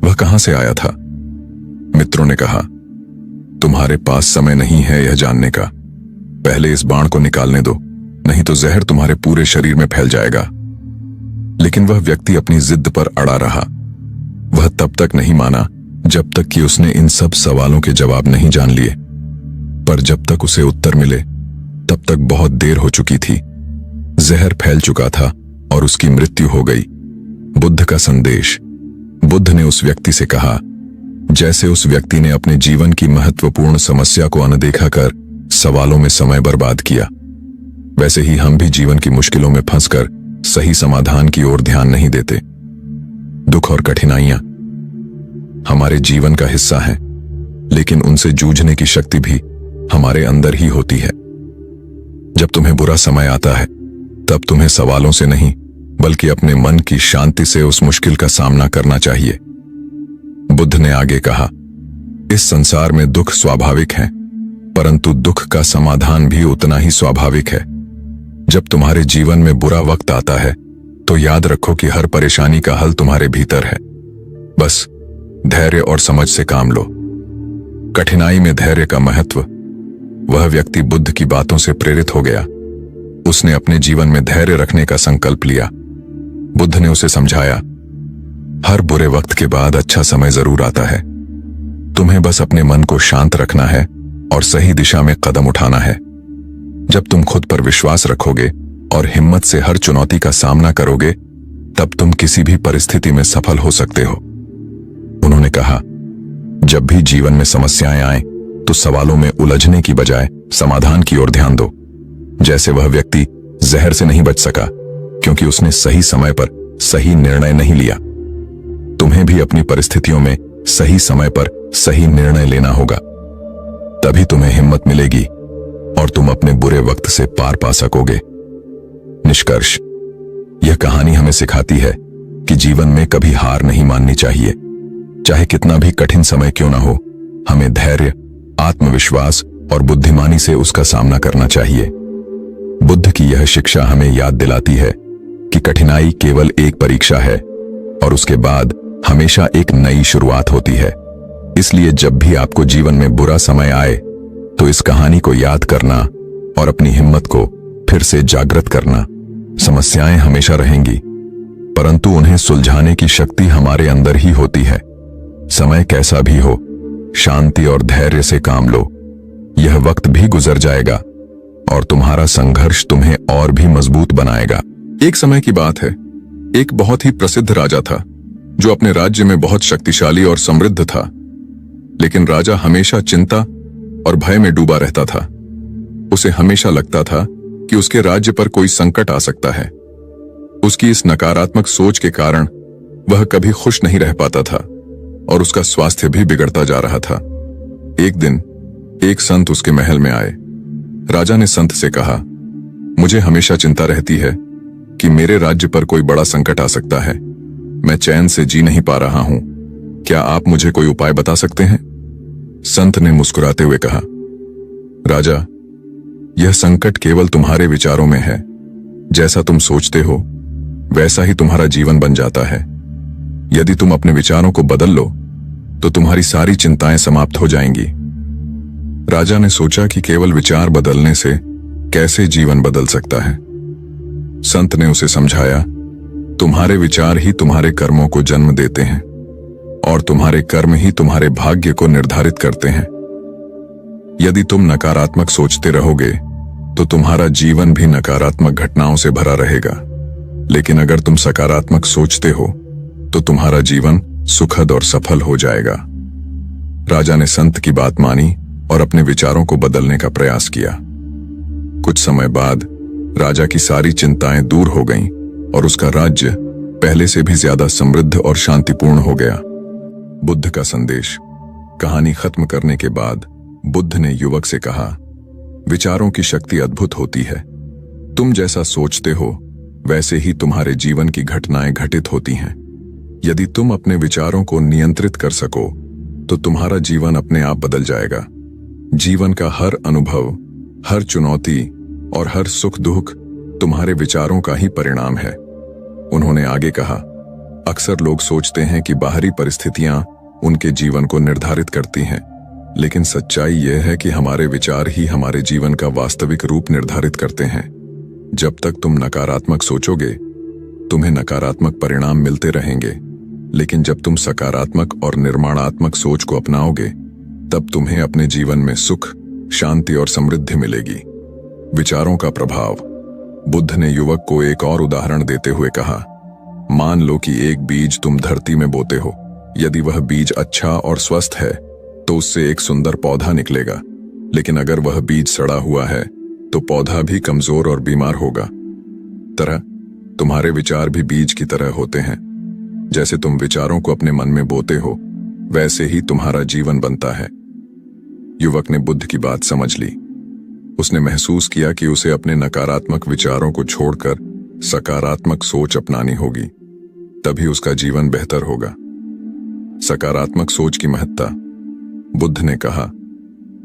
वह कहां से आया था? मित्रों ने कहा, तुम्हारे पास समय नहीं है यह जानने का। पहले इस बाण को निकालने दो, नहीं तो जहर तुम्हारे पूरे शरीर में फैल जाएगा। लेकिन वह व्यक्ति अपनी जिद पर अड़ा रहा। वह तब तक नहीं माना जब तक कि उसने इन सब सवालों के जवाब नहीं जान लिए। पर जब तक उसे उत्तर मिले तब तक बहुत देर हो चुकी थी। जहर फैल चुका था और उसकी मृत्यु हो गई। बुद्ध का संदेश। बुद्ध ने उस व्यक्ति से कहा, जैसे उस व्यक्ति ने अपने जीवन की महत्वपूर्ण समस्या को अनदेखा कर सवालों में समय बर्बाद किया, वैसे ही हम भी जीवन की मुश्किलों में फंसकर सही समाधान की ओर ध्यान नहीं देते। दुख और कठिनाइयां हमारे जीवन का हिस्सा हैं, लेकिन उनसे जूझने की शक्ति भी हमारे अंदर ही होती है। जब तुम्हें बुरा समय आता है तब तुम्हें सवालों से नहीं बल्कि अपने मन की शांति से उस मुश्किल का सामना करना चाहिए। बुद्ध ने आगे कहा, इस संसार में दुख स्वाभाविक है, परंतु दुख का समाधान भी उतना ही स्वाभाविक है। जब तुम्हारे जीवन में बुरा वक्त आता है तो याद रखो कि हर परेशानी का हल तुम्हारे भीतर है। बस धैर्य और समझ से काम लो। कठिनाई में धैर्य का महत्व। वह व्यक्ति बुद्ध की बातों से प्रेरित हो गया। उसने अपने जीवन में धैर्य रखने का संकल्प लिया। बुद्ध ने उसे समझाया, हर बुरे वक्त के बाद अच्छा समय जरूर आता है। तुम्हें बस अपने मन को शांत रखना है और सही दिशा में कदम उठाना है। जब तुम खुद पर विश्वास रखोगे और हिम्मत से हर चुनौती का सामना करोगे, तब तुम किसी भी परिस्थिति में सफल हो सकते हो। उन्होंने कहा, जब भी जीवन में समस्याएं आएं, तो सवालों में उलझने की बजाय समाधान की ओर ध्यान दो। जैसे वह व्यक्ति जहर से नहीं बच सका क्योंकि उसने सही समय पर सही निर्णय नहीं लिया, तुम्हें भी अपनी परिस्थितियों में सही समय पर सही निर्णय लेना होगा। तभी तुम्हें हिम्मत मिलेगी और तुम अपने बुरे वक्त से पार पा सकोगे। निष्कर्ष, यह कहानी हमें सिखाती है कि जीवन में कभी हार नहीं माननी चाहिए। चाहे कितना भी कठिन समय क्यों ना हो, हमें धैर्य, आत्मविश्वास और बुद्धिमानी से उसका सामना करना चाहिए। बुद्ध की यह शिक्षा हमें याद दिलाती है कि कठिनाई केवल एक परीक्षा है और उसके बाद हमेशा एक नई शुरुआत होती है। इसलिए जब भी आपको जीवन में बुरा समय आए तो इस कहानी को याद करना और अपनी हिम्मत को फिर से जागृत करना। समस्याएं हमेशा रहेंगी, परंतु उन्हें सुलझाने की शक्ति हमारे अंदर ही होती है। समय कैसा भी हो, शांति और धैर्य से काम लो। यह वक्त भी गुजर जाएगा और तुम्हारा संघर्ष तुम्हें और भी मजबूत बनाएगा। एक समय की बात है, एक बहुत ही प्रसिद्ध राजा था जो अपने राज्य में बहुत शक्तिशाली और समृद्ध था। लेकिन राजा हमेशा चिंता और भय में डूबा रहता था। उसे हमेशा लगता था कि उसके राज्य पर कोई संकट आ सकता है। उसकी इस नकारात्मक सोच के कारण वह कभी खुश नहीं रह पाता था और उसका स्वास्थ्य भी बिगड़ता जा रहा था। एक दिन एक संत उसके महल में आए। राजा ने संत से कहा, मुझे हमेशा चिंता रहती है कि मेरे राज्य पर कोई बड़ा संकट आ सकता है। मैं चैन से जी नहीं पा रहा हूं। क्या आप मुझे कोई उपाय बता सकते हैं? संत ने मुस्कुराते हुए कहा, राजा, यह संकट केवल तुम्हारे विचारों में है। जैसा तुम सोचते हो वैसा ही तुम्हारा जीवन बन जाता है। यदि तुम अपने विचारों को बदल लो तो तुम्हारी सारी चिंताएं समाप्त हो जाएंगी। राजा ने सोचा कि केवल विचार बदलने से कैसे जीवन बदल सकता है। संत ने उसे समझाया, तुम्हारे विचार ही तुम्हारे कर्मों को जन्म देते हैं और तुम्हारे कर्म ही तुम्हारे भाग्य को निर्धारित करते हैं। यदि तुम नकारात्मक सोचते रहोगे तो तुम्हारा जीवन भी नकारात्मक घटनाओं से भरा रहेगा। लेकिन अगर तुम सकारात्मक सोचते हो तो तुम्हारा जीवन सुखद और सफल हो जाएगा। राजा ने संत की बात मानी और अपने विचारों को बदलने का प्रयास किया। कुछ समय बाद राजा की सारी चिंताएं दूर हो गईं और उसका राज्य पहले से भी ज्यादा समृद्ध और शांतिपूर्ण हो गया। बुद्ध का संदेश। कहानी खत्म करने के बाद बुद्ध ने युवक से कहा, विचारों की शक्ति अद्भुत होती है। तुम जैसा सोचते हो वैसे ही तुम्हारे जीवन की घटनाएं घटित होती हैं। यदि तुम अपने विचारों को नियंत्रित कर सको तो तुम्हारा जीवन अपने आप बदल जाएगा। जीवन का हर अनुभव, हर चुनौती और हर सुख दुख तुम्हारे विचारों का ही परिणाम है। उन्होंने आगे कहा, अक्सर लोग सोचते हैं कि बाहरी परिस्थितियां उनके जीवन को निर्धारित करती हैं, लेकिन सच्चाई यह है कि हमारे विचार ही हमारे जीवन का वास्तविक रूप निर्धारित करते हैं। जब तक तुम नकारात्मक सोचोगे तुम्हें नकारात्मक परिणाम मिलते रहेंगे, लेकिन जब तुम सकारात्मक और निर्माणात्मक सोच को अपनाओगे तब तुम्हें अपने जीवन में सुख, शांति और समृद्धि मिलेगी। विचारों का प्रभाव। बुद्ध ने युवक को एक और उदाहरण देते हुए कहा, मान लो कि एक बीज तुम धरती में बोते हो। यदि वह बीज अच्छा और स्वस्थ है तो उससे एक सुंदर पौधा निकलेगा, लेकिन अगर वह बीज सड़ा हुआ है तो पौधा भी कमजोर और बीमार होगा। तरह तुम्हारे विचार भी बीज की तरह होते हैं। जैसे तुम विचारों को अपने मन में बोते हो वैसे ही तुम्हारा जीवन बनता है। युवक ने बुद्ध की बात समझ ली। उसने महसूस किया कि उसे अपने नकारात्मक विचारों को छोड़कर सकारात्मक सोच अपनानी होगी, तभी उसका जीवन बेहतर होगा। सकारात्मक सोच की महत्ता। बुद्ध ने कहा,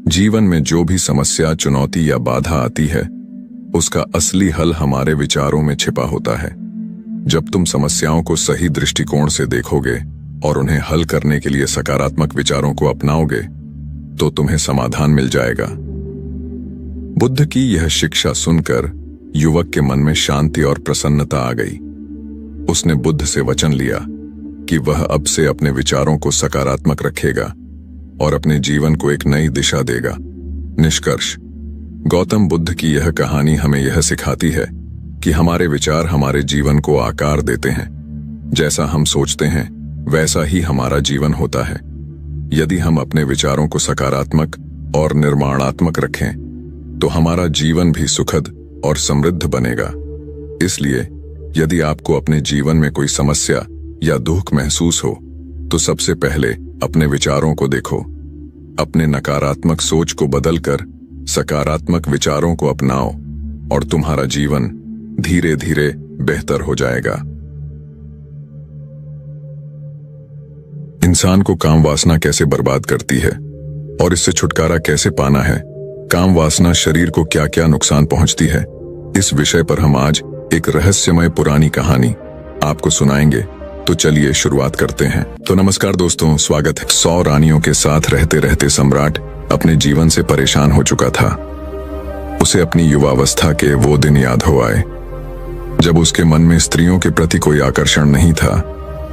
जीवन में जो भी समस्या, चुनौती या बाधा आती है उसका असली हल हमारे विचारों में छिपा होता है। जब तुम समस्याओं को सही दृष्टिकोण से देखोगे और उन्हें हल करने के लिए सकारात्मक विचारों को अपनाओगे तो तुम्हें समाधान मिल जाएगा। बुद्ध की यह शिक्षा सुनकर युवक के मन में शांति और प्रसन्नता आ गई। उसने बुद्ध से वचन लिया कि वह अब से अपने विचारों को सकारात्मक रखेगा और अपने जीवन को एक नई दिशा देगा। निष्कर्ष। गौतम बुद्ध की यह कहानी हमें यह सिखाती है कि हमारे विचार हमारे जीवन को आकार देते हैं। जैसा हम सोचते हैं वैसा ही हमारा जीवन होता है। यदि हम अपने विचारों को सकारात्मक और निर्माणात्मक रखें तो हमारा जीवन भी सुखद और समृद्ध बनेगा। इसलिए यदि आपको अपने जीवन में कोई समस्या या दुख महसूस हो तो सबसे पहले अपने विचारों को देखो। अपने नकारात्मक सोच को बदलकर सकारात्मक विचारों को अपनाओ और तुम्हारा जीवन धीरे धीरे बेहतर हो जाएगा। इंसान को काम वासना कैसे बर्बाद करती है और इससे छुटकारा कैसे पाना है, काम वासना शरीर को क्या क्या नुकसान पहुंचती है, इस विषय पर हम आज एक रहस्यमय पुरानी कहानी आपको सुनाएंगे। तो चलिए शुरुआत करते हैं। तो नमस्कार दोस्तों, स्वागत है। 100 रानियों के साथ रहते रहते सम्राट अपने जीवन से परेशान हो चुका था। उसे अपनी युवावस्था के वो दिन याद हो आए जब उसके मन में स्त्रियों के प्रति कोई आकर्षण नहीं था,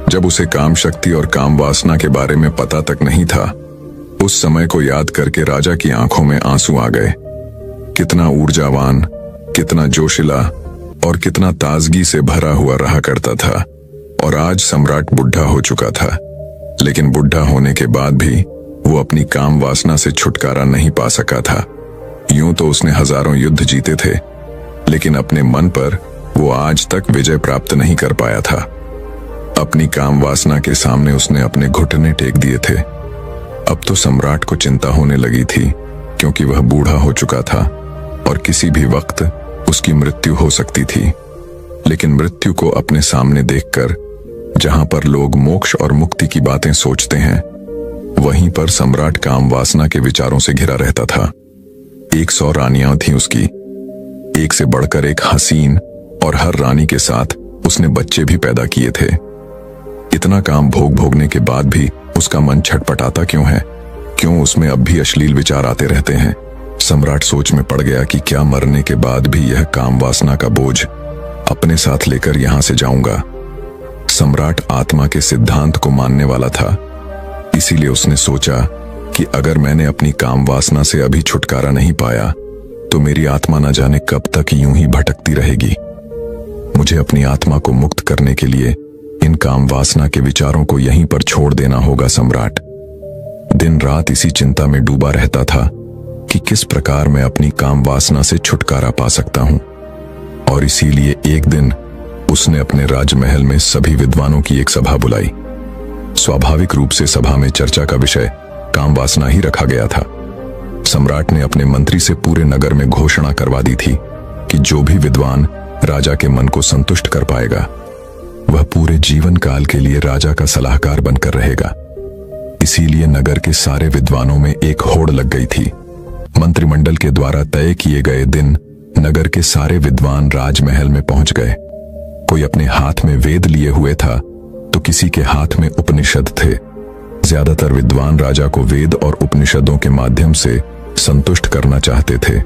जब उसे काम शक्ति और काम वासना के बारे में पता तक नहीं था। उस समय को याद करके राजा की आंखों में आंसू आ गए। कितना ऊर्जावान, कितना जोशिला और कितना ताजगी से भरा हुआ रहा करता था। और आज सम्राट बुढ़ा हो चुका था, लेकिन बुढ़ा होने के बाद भी वो अपनी काम वासना से छुटकारा नहीं पा सका था। यूं तो उसने हजारों युद्ध जीते थे, लेकिन अपने मन पर वो आज तक विजय प्राप्त नहीं कर पाया था। अपनी काम वासना के सामने उसने अपने घुटने टेक दिए थे। अब तो सम्राट को चिंता होने लगी थी, क्योंकि वह बूढ़ा हो चुका था और किसी भी वक्त उसकी मृत्यु हो सकती थी। लेकिन मृत्यु को अपने सामने देखकर, जहां पर लोग मोक्ष और मुक्ति की बातें सोचते हैं, वहीं पर सम्राट काम वासना के विचारों से घिरा रहता था। 100 रानियां थीं उसकी, एक से बढ़कर एक हसीन, और हर रानी के साथ उसने बच्चे भी पैदा किए थे। इतना काम भोगने के बाद भी उसका मन छटपटाता क्यों है? क्यों उसमें अब भी अश्लील विचार आते रहते हैं? सम्राट सोच में पड़ गया कि क्या मरने के बाद भी यह काम वासना का बोझ अपने साथ लेकर यहां से जाऊंगा। सम्राट आत्मा के सिद्धांत को मानने वाला था, इसीलिए उसने सोचा कि अगर मैंने अपनी काम वासना से अभी छुटकारा नहीं पाया तो मेरी आत्मा न जाने कब तक यूं ही भटकती रहेगी। मुझे अपनी आत्मा को मुक्त करने के लिए इन काम वासना के विचारों को यहीं पर छोड़ देना होगा। सम्राट दिन रात इसी चिंता में डूबा रहता था कि किस प्रकार मैं अपनी काम वासना से छुटकारा पा सकता हूं। और इसीलिए एक दिन उसने अपने राजमहल में सभी विद्वानों की एक सभा बुलाई। स्वाभाविक रूप से सभा में चर्चा का विषय काम वासना ही रखा गया था। सम्राट ने अपने मंत्री से पूरे नगर में घोषणा करवा दी थी कि जो भी विद्वान राजा के मन को संतुष्ट कर पाएगा, वह पूरे जीवन काल के लिए राजा का सलाहकार बनकर रहेगा। इसीलिए नगर के सारे विद्वानों में एक होड़ लग गई थी। मंत्रिमंडल के द्वारा तय किए गए दिन नगर के सारे विद्वान राजमहल में पहुंच गए। कोई अपने हाथ में वेद लिए हुए था तो किसी के हाथ में उपनिषद थे। ज्यादातर विद्वान राजा को वेद और उपनिषदों के माध्यम से संतुष्ट करना चाहते थे।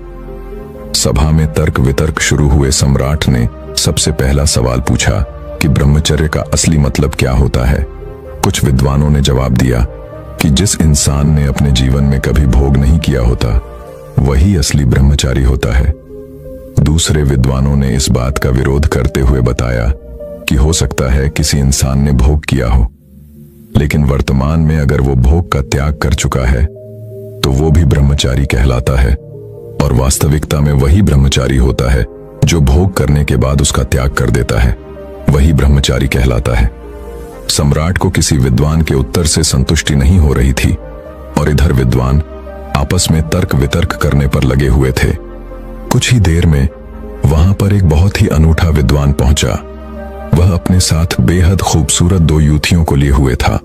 सभा में तर्क वितर्क शुरू हुए। सम्राट ने सबसे पहला सवाल पूछा कि ब्रह्मचर्य का असली मतलब क्या होता है। कुछ विद्वानों ने जवाब दिया कि जिस इंसान ने अपने जीवन में कभी भोग नहीं किया होता, वही असली ब्रह्मचारी होता है। दूसरे विद्वानों ने इस बात का विरोध करते हुए बताया कि हो सकता है किसी इंसान ने भोग किया हो, लेकिन वर्तमान में अगर वो भोग का त्याग कर चुका है तो वो भी ब्रह्मचारी कहलाता है। और वास्तविकता में वही ब्रह्मचारी होता है जो भोग करने के बाद उसका त्याग कर देता है, वही ब्रह्मचारी कहलाता है। सम्राट को किसी विद्वान के उत्तर से संतुष्टि नहीं हो रही थी और इधर विद्वान आपस में तर्क वितर्क करने पर लगे हुए थे। कुछ ही देर में वहां पर एक बहुत ही अनूठा विद्वान पहुंचा। वह अपने साथ बेहद खूबसूरत 2 युवतियों को लिए हुए था।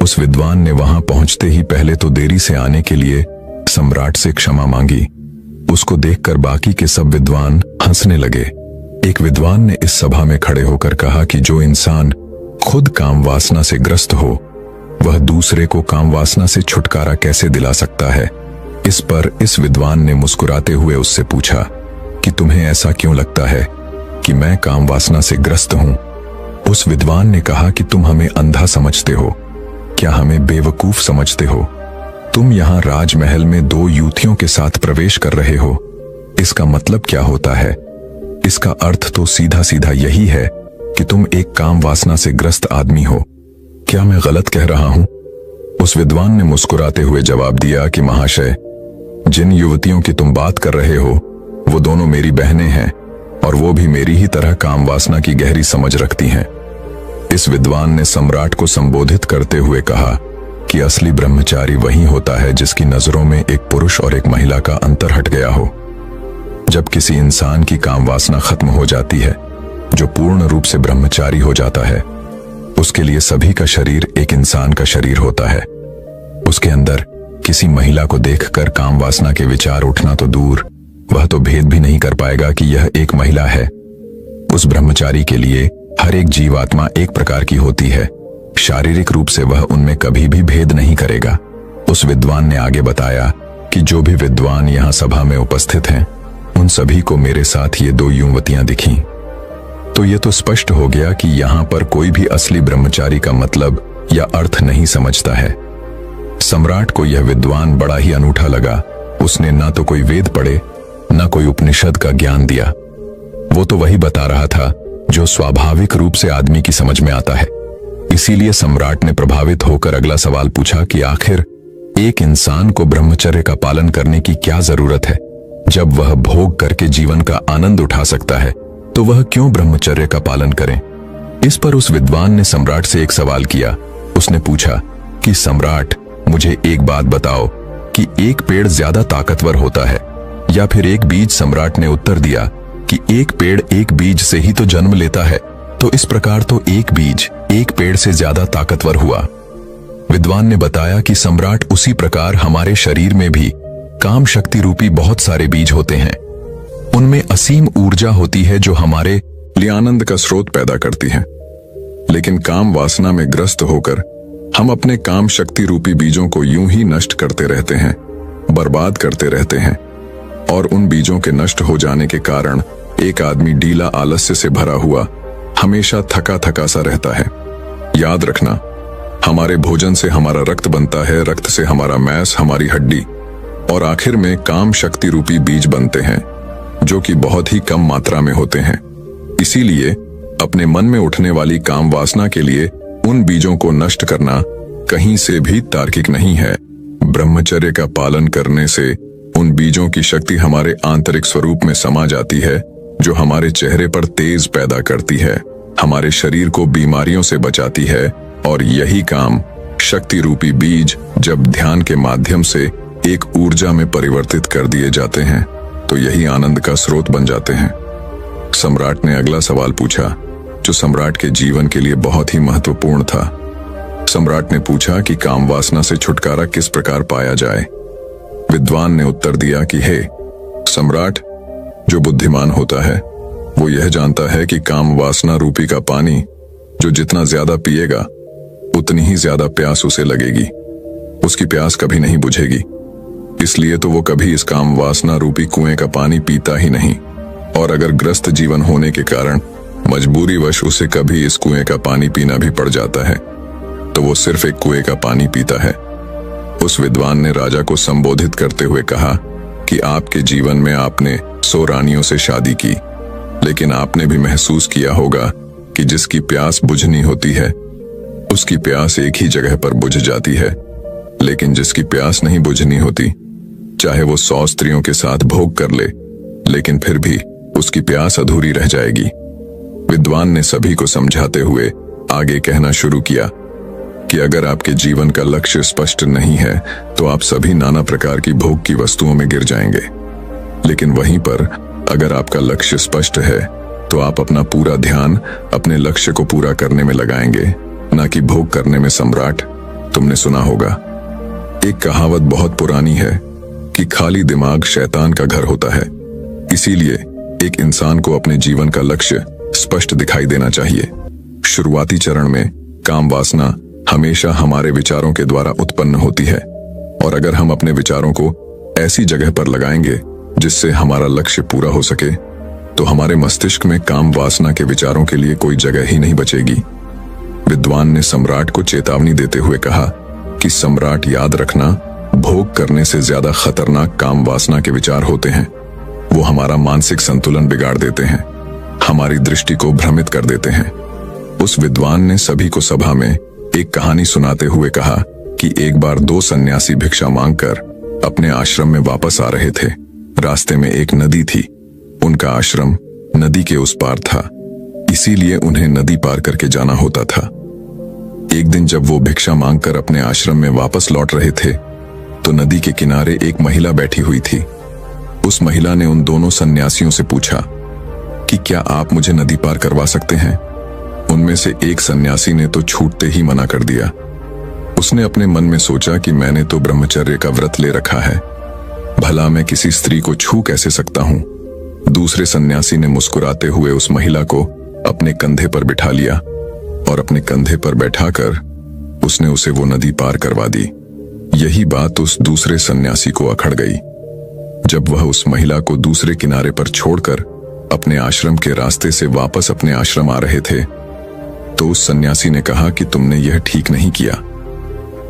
उस विद्वान ने वहां पहुंचते ही पहले तो देरी से आने के लिए सम्राट से क्षमा मांगी। उसको देखकर बाकी के सब विद्वान हंसने लगे। एक विद्वान ने इस सभा में खड़े होकर कहा कि जो इंसान खुद काम वासना से ग्रस्त हो, वह दूसरे को काम वासना से छुटकारा कैसे दिला सकता है। इस पर इस विद्वान ने मुस्कुराते हुए उससे पूछा कि तुम्हें ऐसा क्यों लगता है कि मैं काम वासना से ग्रस्त हूं। उस विद्वान ने कहा कि तुम हमें अंधा समझते हो, क्या हमें बेवकूफ समझते हो? तुम यहां राजमहल में 2 युवतियों के साथ प्रवेश कर रहे हो, इसका मतलब क्या होता है? इसका अर्थ तो सीधा सीधा यही है कि तुम एक काम वासना से ग्रस्त आदमी हो। क्या मैं गलत कह रहा हूं? उस विद्वान ने मुस्कुराते हुए जवाब दिया कि महाशय, जिन युवतियों की तुम बात कर रहे हो वो दोनों मेरी बहनें हैं और वो भी मेरी ही तरह काम वासना की गहरी समझ रखती हैं। इस विद्वान ने सम्राट को संबोधित करते हुए कहा कि असली ब्रह्मचारी वही होता है जिसकी नजरों में एक पुरुष और एक महिला का अंतर हट गया हो। जब किसी इंसान की काम वासना खत्म हो जाती है, जो पूर्ण रूप से ब्रह्मचारी हो जाता है, उसके लिए सभी का शरीर एक इंसान का शरीर होता है। उसके अंदर किसी महिला को देखकर काम वासना के विचार उठना तो दूर, वह तो भेद भी नहीं कर पाएगा कि यह एक महिला है। उस ब्रह्मचारी के लिए हर एक जीवात्मा एक प्रकार की होती है। शारीरिक रूप से वह उनमें कभी भी भेद नहीं करेगा। उस विद्वान ने आगे बताया कि जो भी विद्वान यहाँ सभा में उपस्थित हैं, उन सभी को मेरे साथ ये 2 युवतियां दिखीं। तो ये तो स्पष्ट हो गया कि यहाँ पर कोई भी असली ब्रह्मचारी का मतलब या अर्थ नहीं समझता है। सम्राट को यह विद्वान बड़ा ही अनूठा लगा। उसने ना तो कोई वेद पढ़े, ना कोई उपनिषद का ज्ञान दिया। वो तो वही बता रहा था जो स्वाभाविक रूप से आदमी की समझ में आता है। इसीलिए सम्राट ने प्रभावित होकर अगला सवाल पूछा कि आखिर एक इंसान को ब्रह्मचर्य का पालन करने की क्या जरूरत है? जब वह भोग करके जीवन का आनंद उठा सकता है, तो वह क्यों ब्रह्मचर्य का पालन करें? इस पर उस विद्वान ने सम्राट से एक सवाल किया। उसने पूछा कि सम्राट, मुझे एक बात बताओ कि एक पेड़ ज्यादा ताकतवर होता है या फिर एक बीज? सम्राट ने उत्तर दिया कि एक पेड़ एक बीज से ही तो जन्म लेता है, तो इस प्रकार तो एक बीज एक पेड़ से ज्यादा ताकतवर हुआ। विद्वान ने बताया कि सम्राट, उसी प्रकार हमारे शरीर में भी काम शक्ति रूपी बहुत सारे बीज होते हैं। उनमें असीम ऊर्जा होती है जो हमारे लिए आनंद का स्रोत पैदा करती है। लेकिन काम वासना में ग्रस्त होकर हम अपने काम शक्ति रूपी बीजों को यूं ही नष्ट करते रहते हैं, बर्बाद करते रहते हैं। और उन बीजों के नष्ट हो जाने के कारण एक आदमी ढीला आलस्य से भरा हुआ, हमेशा थका थका सा रहता है। याद रखना, हमारे भोजन से हमारा रक्त बनता है, रक्त से हमारा मैंस, हमारी हड्डी, और आखिर में काम शक्ति रूपी बीज बनते हैं जो कि बहुत ही कम मात्रा में होते हैं। इसीलिए अपने मन में उठने वाली काम वासना के लिए उन बीजों को नष्ट करना कहीं से भी तार्किक नहीं है। ब्रह्मचर्य का पालन करने से उन बीजों की शक्ति हमारे आंतरिक स्वरूप में समा जाती है, जो हमारे चेहरे पर तेज पैदा करती है, हमारे शरीर को बीमारियों से बचाती है। और यही काम शक्ति रूपी बीज जब ध्यान के माध्यम से एक ऊर्जा में परिवर्तित कर दिए जाते हैं, तो यही आनंद का स्रोत बन जाते हैं। सम्राट ने अगला सवाल पूछा, जो सम्राट के जीवन के लिए बहुत ही महत्वपूर्ण था। सम्राट ने पूछा कि काम वासना से छुटकारा किस प्रकार पाया जाए। विद्वान ने उत्तर दिया कि हे सम्राट, जो बुद्धिमान होता है वो यह जानता है कि काम वासना रूपी का पानी जो जितना ज्यादा पिएगा उतनी ही ज्यादा प्यास उसे लगेगी। उसकी प्यास कभी नहीं बुझेगी। इसलिए तो वो कभी इस काम वासना रूपी कुएं का पानी पीता ही नहीं। और अगर ग्रस्त जीवन होने के कारण मजबूरीवश उसे कभी इस कुएं का पानी पीना भी पड़ जाता है, तो वो सिर्फ एक कुएं का पानी पीता है। उस विद्वान ने राजा को संबोधित करते हुए कहा कि आपके जीवन में आपने 100 रानियों से शादी की, लेकिन आपने भी महसूस किया होगा कि जिसकी प्यास बुझनी होती है उसकी प्यास एक ही जगह पर बुझ जाती है, लेकिन जिसकी प्यास नहीं बुझनी होती, चाहे वो 100 स्त्रियों के साथ भोग कर ले, लेकिन फिर भी उसकी प्यास अधूरी रह जाएगी। विद्वान ने सभी को समझाते हुए आगे कहना शुरू किया कि अगर आपके जीवन का लक्ष्य स्पष्ट नहीं है तो आप सभी नाना प्रकार की भोग की वस्तुओं में गिर जाएंगे। लेकिन वहीं पर अगर आपका लक्ष्य स्पष्ट है तो आप अपना पूरा ध्यान अपने लक्ष्य को पूरा करने में लगाएंगे, ना कि भोग करने में। सम्राट, तुमने सुना होगा, एक कहावत बहुत पुरानी है कि खाली दिमाग शैतान का घर होता है। इसीलिए एक इंसान को अपने जीवन का लक्ष्य स्पष्ट दिखाई देना चाहिए। शुरुआती चरण में काम वासना हमेशा हमारे विचारों के द्वारा उत्पन्न होती है, और अगर हम अपने विचारों को ऐसी जगह पर लगाएंगे जिससे हमारा लक्ष्य पूरा हो सके, तो हमारे मस्तिष्क में काम वासना के विचारों के लिए कोई जगह ही नहीं बचेगी। विद्वान ने सम्राट को चेतावनी देते हुए कहा कि सम्राट, याद रखना, भोग करने से ज्यादा खतरनाक काम वासना के विचार होते हैं। वो हमारा मानसिक संतुलन बिगाड़ देते हैं, हमारी दृष्टि को भ्रमित कर देते हैं। उस विद्वान ने सभी को सभा में एक कहानी सुनाते हुए कहा कि एक बार 2 सन्यासी भिक्षा मांगकर अपने आश्रम में वापस आ रहे थे। रास्ते में एक नदी थी। उनका आश्रम नदी के उस पार था, इसीलिए उन्हें नदी पार करके जाना होता था। एक दिन जब वो भिक्षा मांगकर अपने आश्रम में वापस लौट रहे थे, तो नदी के किनारे एक महिला बैठी हुई थी। उस महिला ने उन दोनों सन्यासियों से पूछा कि क्या आप मुझे नदी पार करवा सकते हैं? उनमें से एक सन्यासी ने तो छूटते ही मना कर दिया। उसने अपने मन में सोचा कि मैंने तो ब्रह्मचर्य का व्रत ले रखा है, भला मैं किसी स्त्री को छू कैसे सकता हूं। दूसरे सन्यासी ने मुस्कुराते हुए उस महिला को अपने कंधे पर बिठा लिया और अपने कंधे पर बैठाकर उसने उसे वो नदी पार करवा दी। यही बात उस दूसरे सन्यासी को अखड़ गई। जब वह उस महिला को दूसरे किनारे पर छोड़कर अपने आश्रम के रास्ते से वापस अपने आश्रम आ रहे थे, तो उस सन्यासी ने कहा कि तुमने यह ठीक नहीं किया।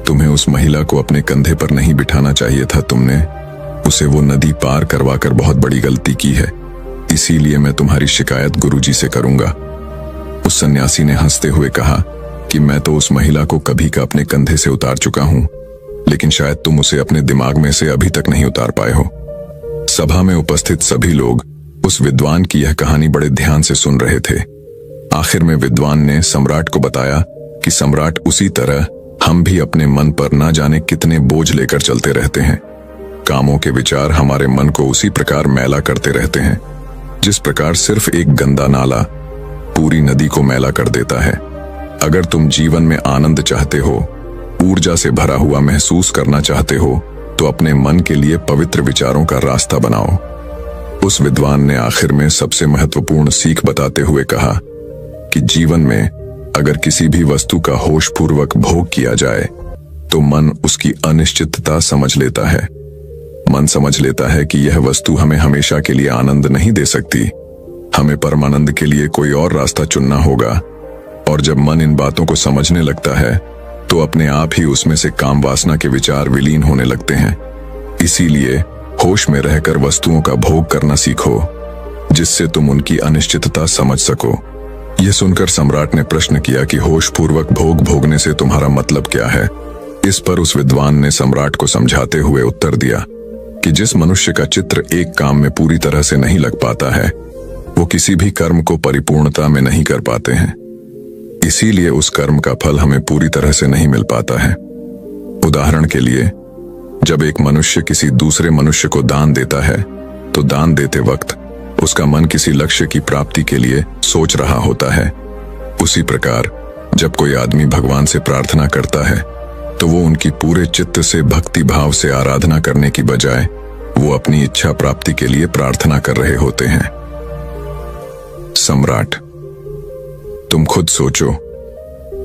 तुम्हें उस महिला को अपने कंधे पर नहीं बिठाना चाहिए था, तुमने उसे वो नदी पार करवाकर बहुत बड़ी गलती की है। इसीलिए मैं तुम्हारी शिकायत गुरुजी से करूंगा। उस सन्यासी ने हंसते हुए कहा कि मैं तो उस महिला को कभी का अपने कंधे से उतार चुका हूं, लेकिन शायद तुम उसे अपने दिमाग में से अभी तक नहीं उतार पाए हो। सभा में उपस्थित सभी लोग उस विद्वान की यह कहानी बड़े ध्यान से सुन रहे थे। आखिर में विद्वान ने सम्राट को बताया कि सम्राट, उसी तरह हम भी अपने मन पर ना जाने कितने बोझ लेकर चलते रहते हैं। कामों के विचार हमारे मन को उसी प्रकार मैला करते रहते हैं जिस प्रकार सिर्फ एक गंदा नाला पूरी नदी को मैला कर देता है। अगर तुम जीवन में आनंद चाहते हो, ऊर्जा से भरा हुआ महसूस करना चाहते हो, तो अपने मन के लिए पवित्र विचारों का रास्ता बनाओ। उस विद्वान ने आखिर में सबसे महत्वपूर्ण सीख बताते हुए कहा कि जीवन में अगर किसी भी वस्तु का होशपूर्वक भोग किया जाए तो मन उसकी अनिश्चितता समझ लेता है। मन समझ लेता है कि यह वस्तु हमें हमेशा के लिए आनंद नहीं दे सकती, हमें परमानंद के लिए कोई और रास्ता चुनना होगा। और जब मन इन बातों को समझने लगता है तो अपने आप ही उसमें से काम वासना के विचार विलीन होने लगते हैं। इसीलिए होश में रहकर वस्तुओं का भोग करना सीखो, जिससे तुम उनकी अनिश्चितता समझ सको। यह सुनकर सम्राट ने प्रश्न किया कि होशपूर्वक भोग भोगने से तुम्हारा मतलब क्या है। इस पर उस विद्वान ने सम्राट को समझाते हुए उत्तर दिया कि जिस मनुष्य का चित्र एक काम में पूरी तरह से नहीं लग पाता है, वो किसी भी कर्म को परिपूर्णता में नहीं कर पाते हैं। इसीलिए उस कर्म का फल हमें पूरी तरह से नहीं मिल पाता है। उदाहरण के लिए, जब एक मनुष्य किसी दूसरे मनुष्य को दान देता है, तो दान देते वक्त उसका मन किसी लक्ष्य की प्राप्ति के लिए सोच रहा होता है। उसी प्रकार जब कोई आदमी भगवान से प्रार्थना करता है, तो वो उनकी पूरे चित्त से भक्ति भाव से आराधना करने की बजाय वो अपनी इच्छा प्राप्ति के लिए प्रार्थना कर रहे होते हैं। सम्राट, तुम खुद सोचो,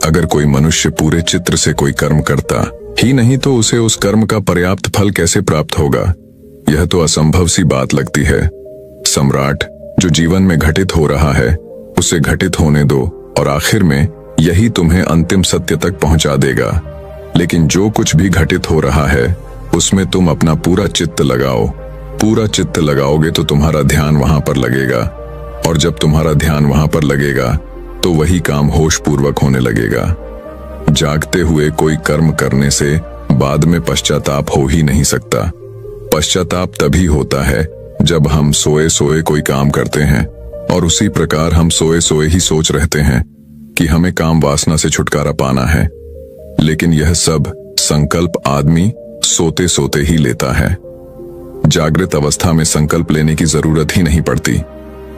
अगर कोई मनुष्य पूरे चित्त से कोई कर्म करता ही नहीं तो उसे उस कर्म का पर्याप्त फल कैसे प्राप्त होगा? यह तो असंभव सी बात लगती है। सम्राट, जो जीवन में घटित हो रहा है उसे घटित होने दो और आखिर में यही तुम्हें अंतिम सत्य तक पहुंचा देगा। लेकिन जो कुछ भी घटित हो रहा है उसमें तुम अपना पूरा चित्त लगाओ। पूरा चित्त लगाओगे तो तुम्हारा ध्यान वहां पर लगेगा, और जब तुम्हारा ध्यान वहां पर लगेगा तो वही काम होशपूर्वक होने लगेगा। जागते हुए कोई कर्म करने से बाद में पश्चाताप हो ही नहीं सकता। पश्चाताप तभी होता है जब हम सोए सोए कोई काम करते हैं, और उसी प्रकार हम सोए सोए ही सोच रहते हैं कि हमें काम वासना से छुटकारा पाना है। लेकिन यह सब संकल्प आदमी सोते सोते ही लेता है। जागृत अवस्था में संकल्प लेने की जरूरत ही नहीं पड़ती,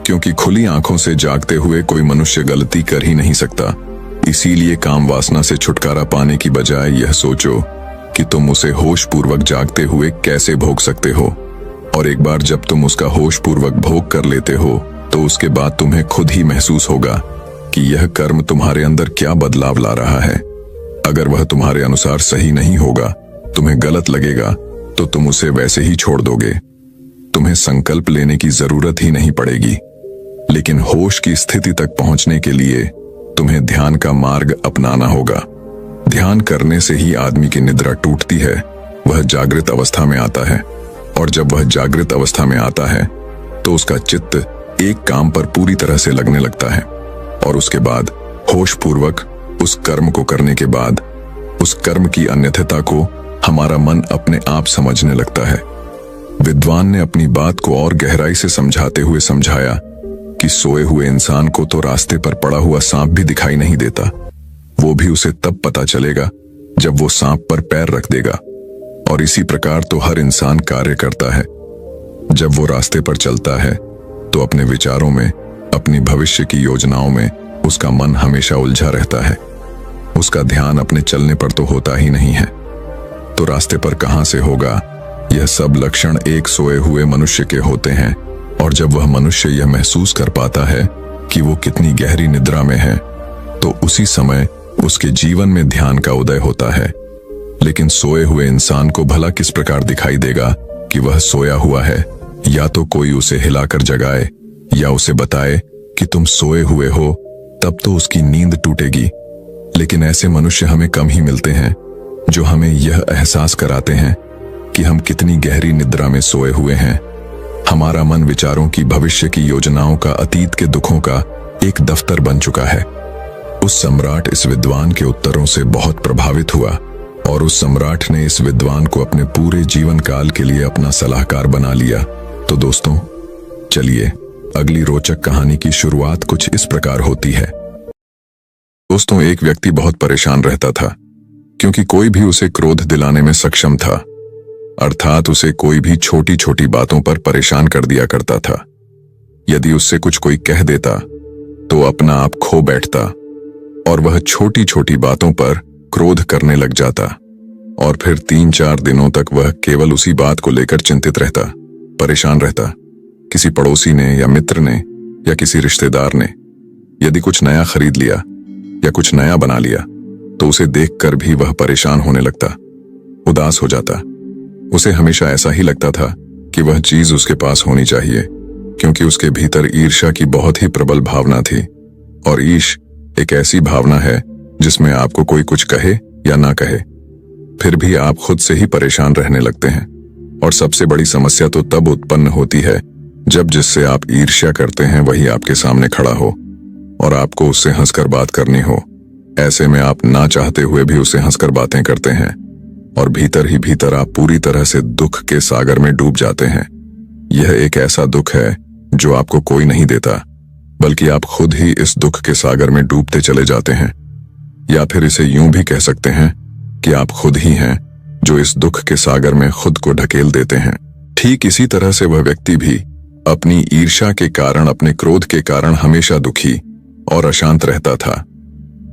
क्योंकि खुली आंखों से जागते हुए कोई मनुष्य गलती कर ही नहीं सकता। इसीलिए काम वासना से छुटकारा पाने की बजाय यह सोचो कि तुम उसे होशपूर्वक जागते हुए कैसे भोग सकते हो, और एक बार जब तुम उसका होशपूर्वक भोग कर लेते हो तो उसके बाद तुम्हें खुद ही महसूस होगा कि यह कर्म तुम्हारे अंदर क्या बदलाव ला रहा है। अगर वह तुम्हारे अनुसार सही नहीं होगा, तुम्हें गलत लगेगा, तो तुम उसे वैसे ही छोड़ दोगे। तुम्हें संकल्प लेने की जरूरत ही नहीं पड़ेगी। लेकिन होश की स्थिति तक पहुंचने के लिए तुम्हें ध्यान का मार्ग अपनाना होगा। ध्यान करने से ही आदमी की निद्रा टूटती है, वह जागृत अवस्था में आता है, और जब वह जागृत अवस्था में आता है तो उसका चित्त एक काम पर पूरी तरह से लगने लगता है, और उसके बाद होशपूर्वक उस कर्म को करने के बाद उस कर्म की अन्यथता को हमारा मन अपने आप समझने लगता है। विद्वान ने अपनी बात को और गहराई से समझाते हुए समझाया कि सोए हुए इंसान को तो रास्ते पर पड़ा हुआ सांप भी दिखाई नहीं देता, वो भी उसे तब पता चलेगा जब वो सांप पर पैर रख देगा। और इसी प्रकार तो हर इंसान कार्य करता है। जब वो रास्ते पर चलता है तो अपने विचारों में, अपनी भविष्य की योजनाओं में उसका मन हमेशा उलझा रहता है। उसका ध्यान अपने चलने पर तो होता ही नहीं है, तो रास्ते पर कहां से होगा। यह सब लक्षण एक सोए हुए मनुष्य के होते हैं, और जब वह मनुष्य यह महसूस कर पाता है कि वो कितनी गहरी निद्रा में है, तो उसी समय उसके जीवन में ध्यान का उदय होता है। लेकिन सोए हुए इंसान को भला किस प्रकार दिखाई देगा कि वह सोया हुआ है। या तो कोई उसे हिलाकर जगाए या उसे बताए कि तुम सोए हुए हो, तब तो उसकी नींद टूटेगी। लेकिन ऐसे मनुष्य हमें कम ही मिलते हैं जो हमें यह एहसास कराते हैं कि हम कितनी गहरी निद्रा में सोए हुए हैं। हमारा मन विचारों की, भविष्य की योजनाओं का, अतीत के दुखों का एक दफ्तर बन चुका है। उस सम्राट इस विद्वान के उत्तरों से बहुत प्रभावित हुआ, और उस सम्राट ने इस विद्वान को अपने पूरे जीवन काल के लिए अपना सलाहकार बना लिया। तो दोस्तों, चलिए अगली रोचक कहानी की शुरुआत कुछ इस प्रकार होती है। दोस्तों, एक व्यक्ति बहुत परेशान रहता था, क्योंकि कोई भी उसे क्रोध दिलाने में सक्षम था। अर्थात उसे कोई भी छोटी छोटी बातों पर परेशान कर दिया करता था। यदि उससे कुछ कोई कह देता तो अपना आप खो बैठता, और वह छोटी छोटी बातों पर क्रोध करने लग जाता, और फिर 3-4 दिनों तक वह केवल उसी बात को लेकर चिंतित रहता, परेशान रहता। किसी पड़ोसी ने या मित्र ने या किसी रिश्तेदार ने यदि कुछ नया खरीद लिया या कुछ नया बना लिया, तो उसे देखकर भी वह परेशान होने लगता, उदास हो जाता। उसे हमेशा ऐसा ही लगता था कि वह चीज उसके पास होनी चाहिए, क्योंकि उसके भीतर ईर्ष्या की बहुत ही प्रबल भावना थी। और ईर्ष एक ऐसी भावना है जिसमें आपको कोई कुछ कहे या ना कहे, फिर भी आप खुद से ही परेशान रहने लगते हैं। और सबसे बड़ी समस्या तो तब उत्पन्न होती है जब जिससे आप ईर्ष्या करते हैं वही आपके सामने खड़ा हो और आपको उससे हंसकर बात करनी हो। ऐसे में आप ना चाहते हुए भी उससे हंसकर बातें करते हैं, और भीतर ही भीतर आप पूरी तरह से दुख के सागर में डूब जाते हैं। यह एक ऐसा दुख है जो आपको कोई नहीं देता, बल्कि आप खुद ही इस दुख के सागर में डूबते चले जाते हैं। या फिर इसे यूं भी कह सकते हैं कि आप खुद ही हैं जो इस दुख के सागर में खुद को ढकेल देते हैं। ठीक इसी तरह से वह व्यक्ति भी अपनी ईर्ष्या के कारण, अपने क्रोध के कारण हमेशा दुखी और अशांत रहता था।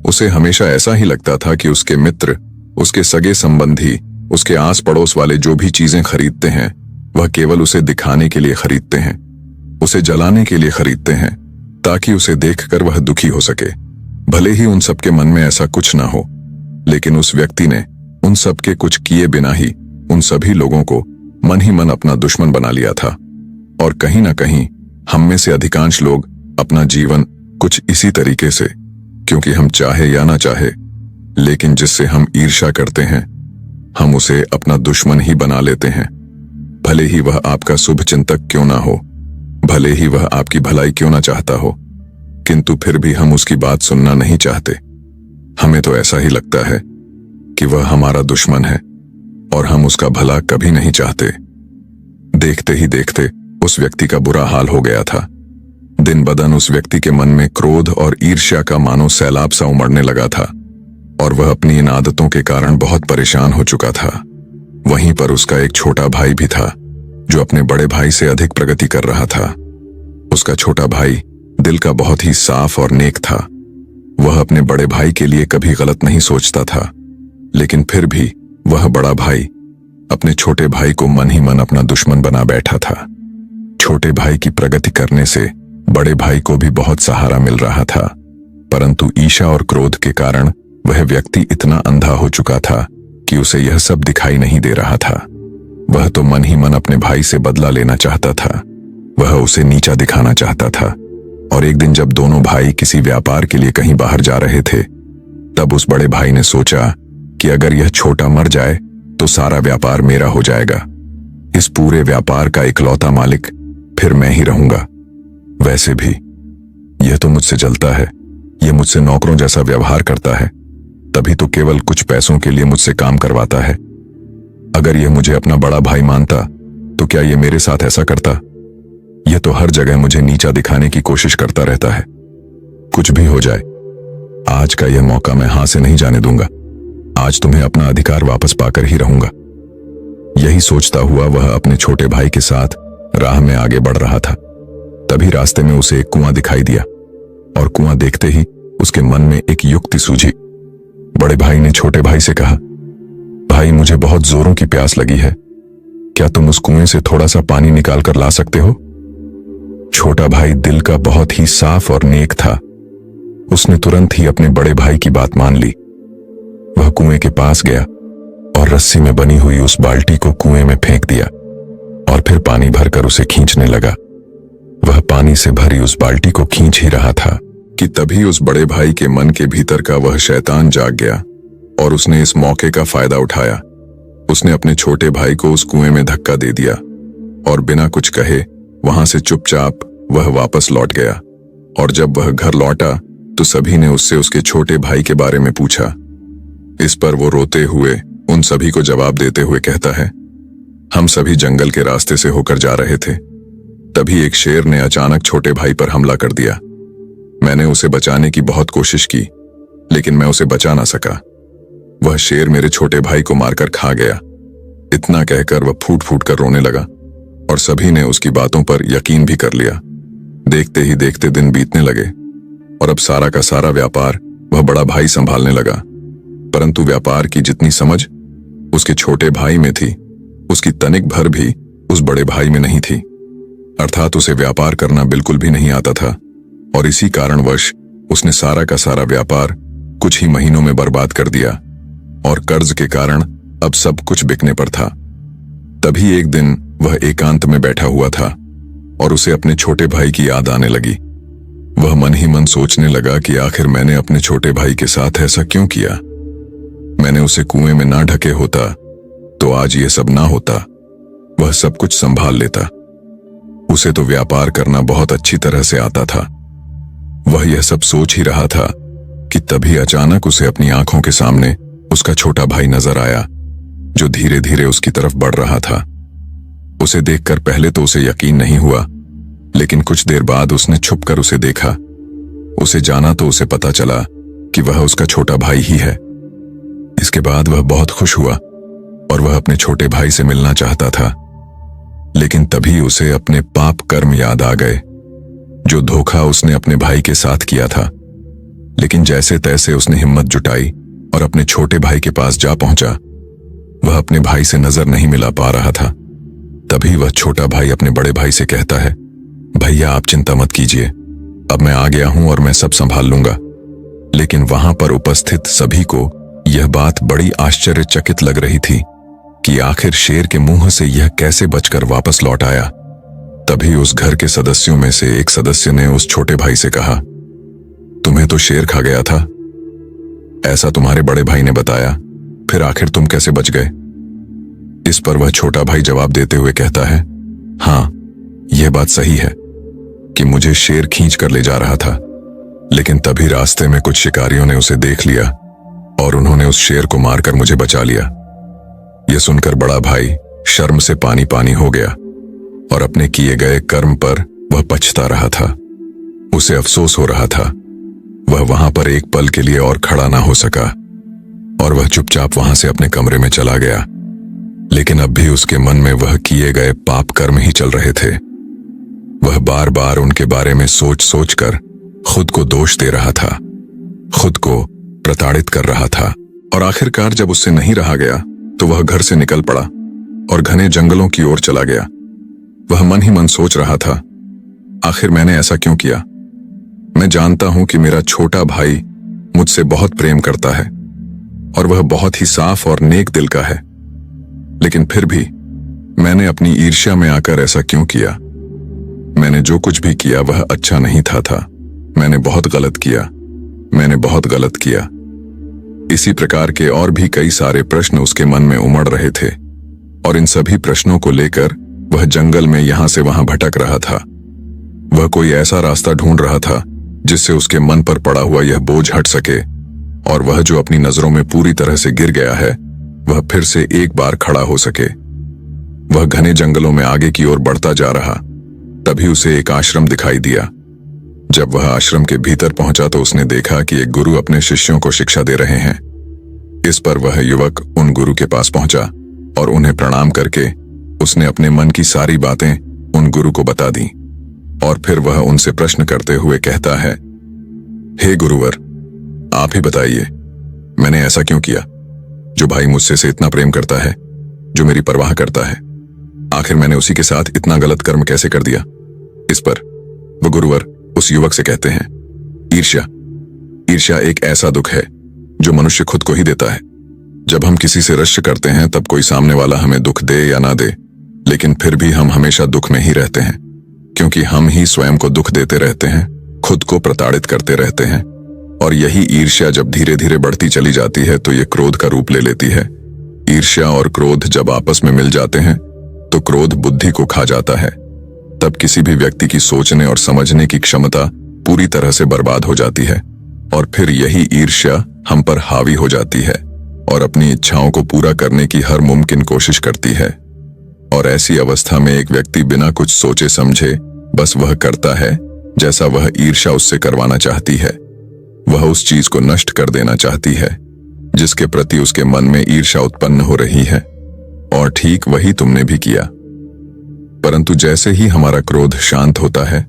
उसे हमेशा ऐसा ही लगता था कि उसके मित्र, उसके सगे संबंधी, उसके आस पड़ोस वाले जो भी चीजें खरीदते हैं वह केवल उसे दिखाने के लिए खरीदते हैं, उसे जलाने के लिए खरीदते हैं, ताकि उसे देखकर वह दुखी हो सके। भले ही उन सबके मन में ऐसा कुछ ना हो, लेकिन उस व्यक्ति ने उन सबके कुछ किए बिना ही उन सभी लोगों को मन ही मन अपना दुश्मन बना लिया था। और कहीं ना कहीं हम में से अधिकांश लोग अपना जीवन कुछ इसी तरीके से, क्योंकि हम चाहे या ना चाहे, लेकिन जिससे हम ईर्ष्या करते हैं, हम उसे अपना दुश्मन ही बना लेते हैं। भले ही वह आपका शुभ चिंतक क्यों ना हो, भले ही वह आपकी भलाई क्यों ना चाहता हो, किंतु फिर भी हम उसकी बात सुनना नहीं चाहते। हमें तो ऐसा ही लगता है कि वह हमारा दुश्मन है और हम उसका भला कभी नहीं चाहते। देखते ही देखते उस व्यक्ति का बुरा हाल हो गया था। दिन बदन उस व्यक्ति के मन में क्रोध और ईर्ष्या का मानो सैलाब सा उमड़ने लगा था, और वह अपनी इन आदतों के कारण बहुत परेशान हो चुका था। वहीं पर उसका एक छोटा भाई भी था जो अपने बड़े भाई से अधिक प्रगति कर रहा था। उसका छोटा भाई दिल का बहुत ही साफ और नेक था। वह अपने बड़े भाई के लिए कभी गलत नहीं सोचता था, लेकिन फिर भी वह बड़ा भाई अपने छोटे भाई को मन ही मन अपना दुश्मन बना बैठा था। छोटे भाई की प्रगति करने से बड़े भाई को भी बहुत सहारा मिल रहा था, परंतु ईर्ष्या और क्रोध के कारण वह व्यक्ति इतना अंधा हो चुका था कि उसे यह सब दिखाई नहीं दे रहा था। वह तो मन ही मन अपने भाई से बदला लेना चाहता था, वह उसे नीचा दिखाना चाहता था। और एक दिन जब दोनों भाई किसी व्यापार के लिए कहीं बाहर जा रहे थे, तब उस बड़े भाई ने सोचा कि अगर यह छोटा मर जाए तो सारा व्यापार मेरा हो जाएगा। इस पूरे व्यापार का इकलौता मालिक फिर मैं ही रहूंगा। वैसे भी यह तो मुझसे जलता है, यह मुझसे नौकरों जैसा व्यवहार करता है, तभी तो केवल कुछ पैसों के लिए मुझसे काम करवाता है। अगर यह मुझे अपना बड़ा भाई मानता तो क्या यह मेरे साथ ऐसा करता? यह तो हर जगह मुझे नीचा दिखाने की कोशिश करता रहता है। कुछ भी हो जाए, आज का यह मौका मैं हाथ से नहीं जाने दूंगा। आज तुम्हें अपना अधिकार वापस पाकर ही रहूंगा। यही सोचता हुआ वह अपने छोटे भाई के साथ राह में आगे बढ़ रहा था। तभी रास्ते में उसे एक कुआं दिखाई दिया, और कुआं देखते ही उसके मन में एक युक्ति सूझी। बड़े भाई ने छोटे भाई से कहा, भाई मुझे बहुत जोरों की प्यास लगी है, क्या तुम उस कुएं से थोड़ा सा पानी निकाल कर ला सकते हो? छोटा भाई दिल का बहुत ही साफ और नेक था। उसने तुरंत ही अपने बड़े भाई की बात मान ली। वह कुएं के पास गया और रस्सी में बनी हुई उस बाल्टी को कुएं में फेंक दिया और फिर पानी भरकर उसे खींचने लगा। वह पानी से भरी उस बाल्टी को खींच ही रहा था कि तभी उस बड़े भाई के मन के भीतर का वह शैतान जाग गया और उसने इस मौके का फायदा उठाया। उसने अपने छोटे भाई को उस कुएं में धक्का दे दिया और बिना कुछ कहे वहां से चुपचाप वह वापस लौट गया। और जब वह घर लौटा तो सभी ने उससे उसके छोटे भाई के बारे में पूछा। इस पर वो रोते हुए उन सभी को जवाब देते हुए कहता है, हम सभी जंगल के रास्ते से होकर जा रहे थे, तभी एक शेर ने अचानक छोटे भाई पर हमला कर दिया। मैंने उसे बचाने की बहुत कोशिश की, लेकिन मैं उसे बचा ना सका। वह शेर मेरे छोटे भाई को मारकर खा गया। इतना कहकर वह फूट फूट कर रोने लगा और सभी ने उसकी बातों पर यकीन भी कर लिया। देखते ही देखते दिन बीतने लगे और अब सारा का सारा व्यापार वह बड़ा भाई संभालने लगा। परंतु व्यापार की जितनी समझ उसके छोटे भाई में थी, उसकी तनिक भर भी उस बड़े भाई में नहीं थी। अर्थात उसे व्यापार करना बिल्कुल भी नहीं आता था और इसी कारणवश उसने सारा का सारा व्यापार कुछ ही महीनों में बर्बाद कर दिया और कर्ज के कारण अब सब कुछ बिकने पर था। तभी एक दिन वह एकांत में बैठा हुआ था और उसे अपने छोटे भाई की याद आने लगी। वह मन ही मन सोचने लगा कि आखिर मैंने अपने छोटे भाई के साथ ऐसा क्यों किया। मैंने उसे कुएं में ना ढके होता तो आज ये सब ना होता, वह सब कुछ संभाल लेता। उसे तो व्यापार करना बहुत अच्छी तरह से आता था। वह यह सब सोच ही रहा था कि तभी अचानक उसे अपनी आंखों के सामने उसका छोटा भाई नजर आया, जो धीरे धीरे उसकी तरफ बढ़ रहा था। उसे देखकर पहले तो उसे यकीन नहीं हुआ, लेकिन कुछ देर बाद उसने छुपकर उसे देखा। उसे जाना तो उसे पता चला कि वह उसका छोटा भाई ही है। इसके बाद वह बहुत खुश हुआ और वह अपने छोटे भाई से मिलना चाहता था, लेकिन तभी उसे अपने पाप कर्म याद आ गए, जो धोखा उसने अपने भाई के साथ किया था। लेकिन जैसे तैसे उसने हिम्मत जुटाई और अपने छोटे भाई के पास जा पहुंचा। वह अपने भाई से नजर नहीं मिला पा रहा था। तभी वह छोटा भाई अपने बड़े भाई से कहता है, भैया आप चिंता मत कीजिए, अब मैं आ गया हूं और मैं सब संभाल लूंगा। लेकिन वहां पर उपस्थित सभी को यह बात बड़ी आश्चर्यचकित लग रही थी कि आखिर शेर के मुंह से यह कैसे बचकर वापस लौट आया। तभी उस घर के सदस्यों में से एक सदस्य ने उस छोटे भाई से कहा, तुम्हें तो शेर खा गया था, ऐसा तुम्हारे बड़े भाई ने बताया, फिर आखिर तुम कैसे बच गए? इस पर वह छोटा भाई जवाब देते हुए कहता है, हाँ यह बात सही है कि मुझे शेर खींच कर ले जा रहा था, लेकिन तभी रास्ते में कुछ शिकारियों ने उसे देख लिया और उन्होंने उस शेर को मारकर मुझे बचा लिया। यह सुनकर बड़ा भाई शर्म से पानी पानी हो गया और अपने किए गए कर्म पर वह पछता रहा था। उसे अफसोस हो रहा था। वह वहां पर एक पल के लिए और खड़ा ना हो सका और वह चुपचाप वहां से अपने कमरे में चला गया। लेकिन अब भी उसके मन में वह किए गए पाप कर्म ही चल रहे थे। वह बार बार उनके बारे में सोच सोच कर खुद को दोष दे रहा था, खुद को प्रताड़ित कर रहा था। और आखिरकार जब उससे नहीं रहा गया तो वह घर से निकल पड़ा और घने जंगलों की ओर चला गया। वह मन ही मन सोच रहा था, आखिर मैंने ऐसा क्यों किया? मैं जानता हूं कि मेरा छोटा भाई मुझसे बहुत प्रेम करता है और वह बहुत ही साफ और नेक दिल का है, लेकिन फिर भी मैंने अपनी ईर्ष्या में आकर ऐसा क्यों किया? मैंने जो कुछ भी किया वह अच्छा नहीं था। मैंने बहुत गलत किया, मैंने बहुत गलत किया। इसी प्रकार के और भी कई सारे प्रश्न उसके मन में उमड़ रहे थे और इन सभी प्रश्नों को लेकर वह जंगल में यहां से वहां भटक रहा था। वह कोई ऐसा रास्ता ढूंढ रहा था जिससे उसके मन पर पड़ा हुआ यह बोझ हट सके और वह जो अपनी नजरों में पूरी तरह से गिर गया है वह फिर से एक बार खड़ा हो सके। वह घने जंगलों में आगे की ओर बढ़ता जा रहा। तभी उसे एक आश्रम दिखाई दिया। जब वह आश्रम के भीतर पहुंचा तो उसने देखा कि एक गुरु अपने शिष्यों को शिक्षा दे रहे हैं। इस पर वह युवक उन गुरु के पास पहुंचा और उन्हें प्रणाम करके उसने अपने मन की सारी बातें उन गुरु को बता दी और फिर वह उनसे प्रश्न करते हुए कहता है, हे गुरुवर, आप ही बताइए, मैंने ऐसा क्यों किया? जो भाई मुझसे से इतना प्रेम करता है, जो मेरी परवाह करता है, आखिर मैंने उसी के साथ इतना गलत कर्म कैसे कर दिया? इस पर वो गुरुवर उस युवक से कहते हैं, ईर्ष्या। ईर्ष्या एक ऐसा दुख है जो मनुष्य खुद को ही देता है। जब हम किसी से रश्य करते हैं तब कोई सामने वाला हमें दुख दे या ना दे, लेकिन फिर भी हम हमेशा दुख में ही रहते हैं, क्योंकि हम ही स्वयं को दुख देते रहते हैं, खुद को प्रताड़ित करते रहते हैं। और यही ईर्ष्या जब धीरे धीरे बढ़ती चली जाती है तो ये क्रोध का रूप ले लेती है। ईर्ष्या और क्रोध जब आपस में मिल जाते हैं तो क्रोध बुद्धि को खा जाता है। तब किसी भी व्यक्ति की सोचने और समझने की क्षमता पूरी तरह से बर्बाद हो जाती है, और फिर यही ईर्ष्या हम पर हावी हो जाती है और अपनी इच्छाओं को पूरा करने की हर मुमकिन कोशिश करती है। और ऐसी अवस्था में एक व्यक्ति बिना कुछ सोचे समझे बस वह करता है जैसा वह ईर्ष्या उससे करवाना चाहती है। वह उस चीज को नष्ट कर देना चाहती है जिसके प्रति उसके मन में ईर्ष्या उत्पन्न हो रही है, और ठीक वही तुमने भी किया। परंतु जैसे ही हमारा क्रोध शांत होता है,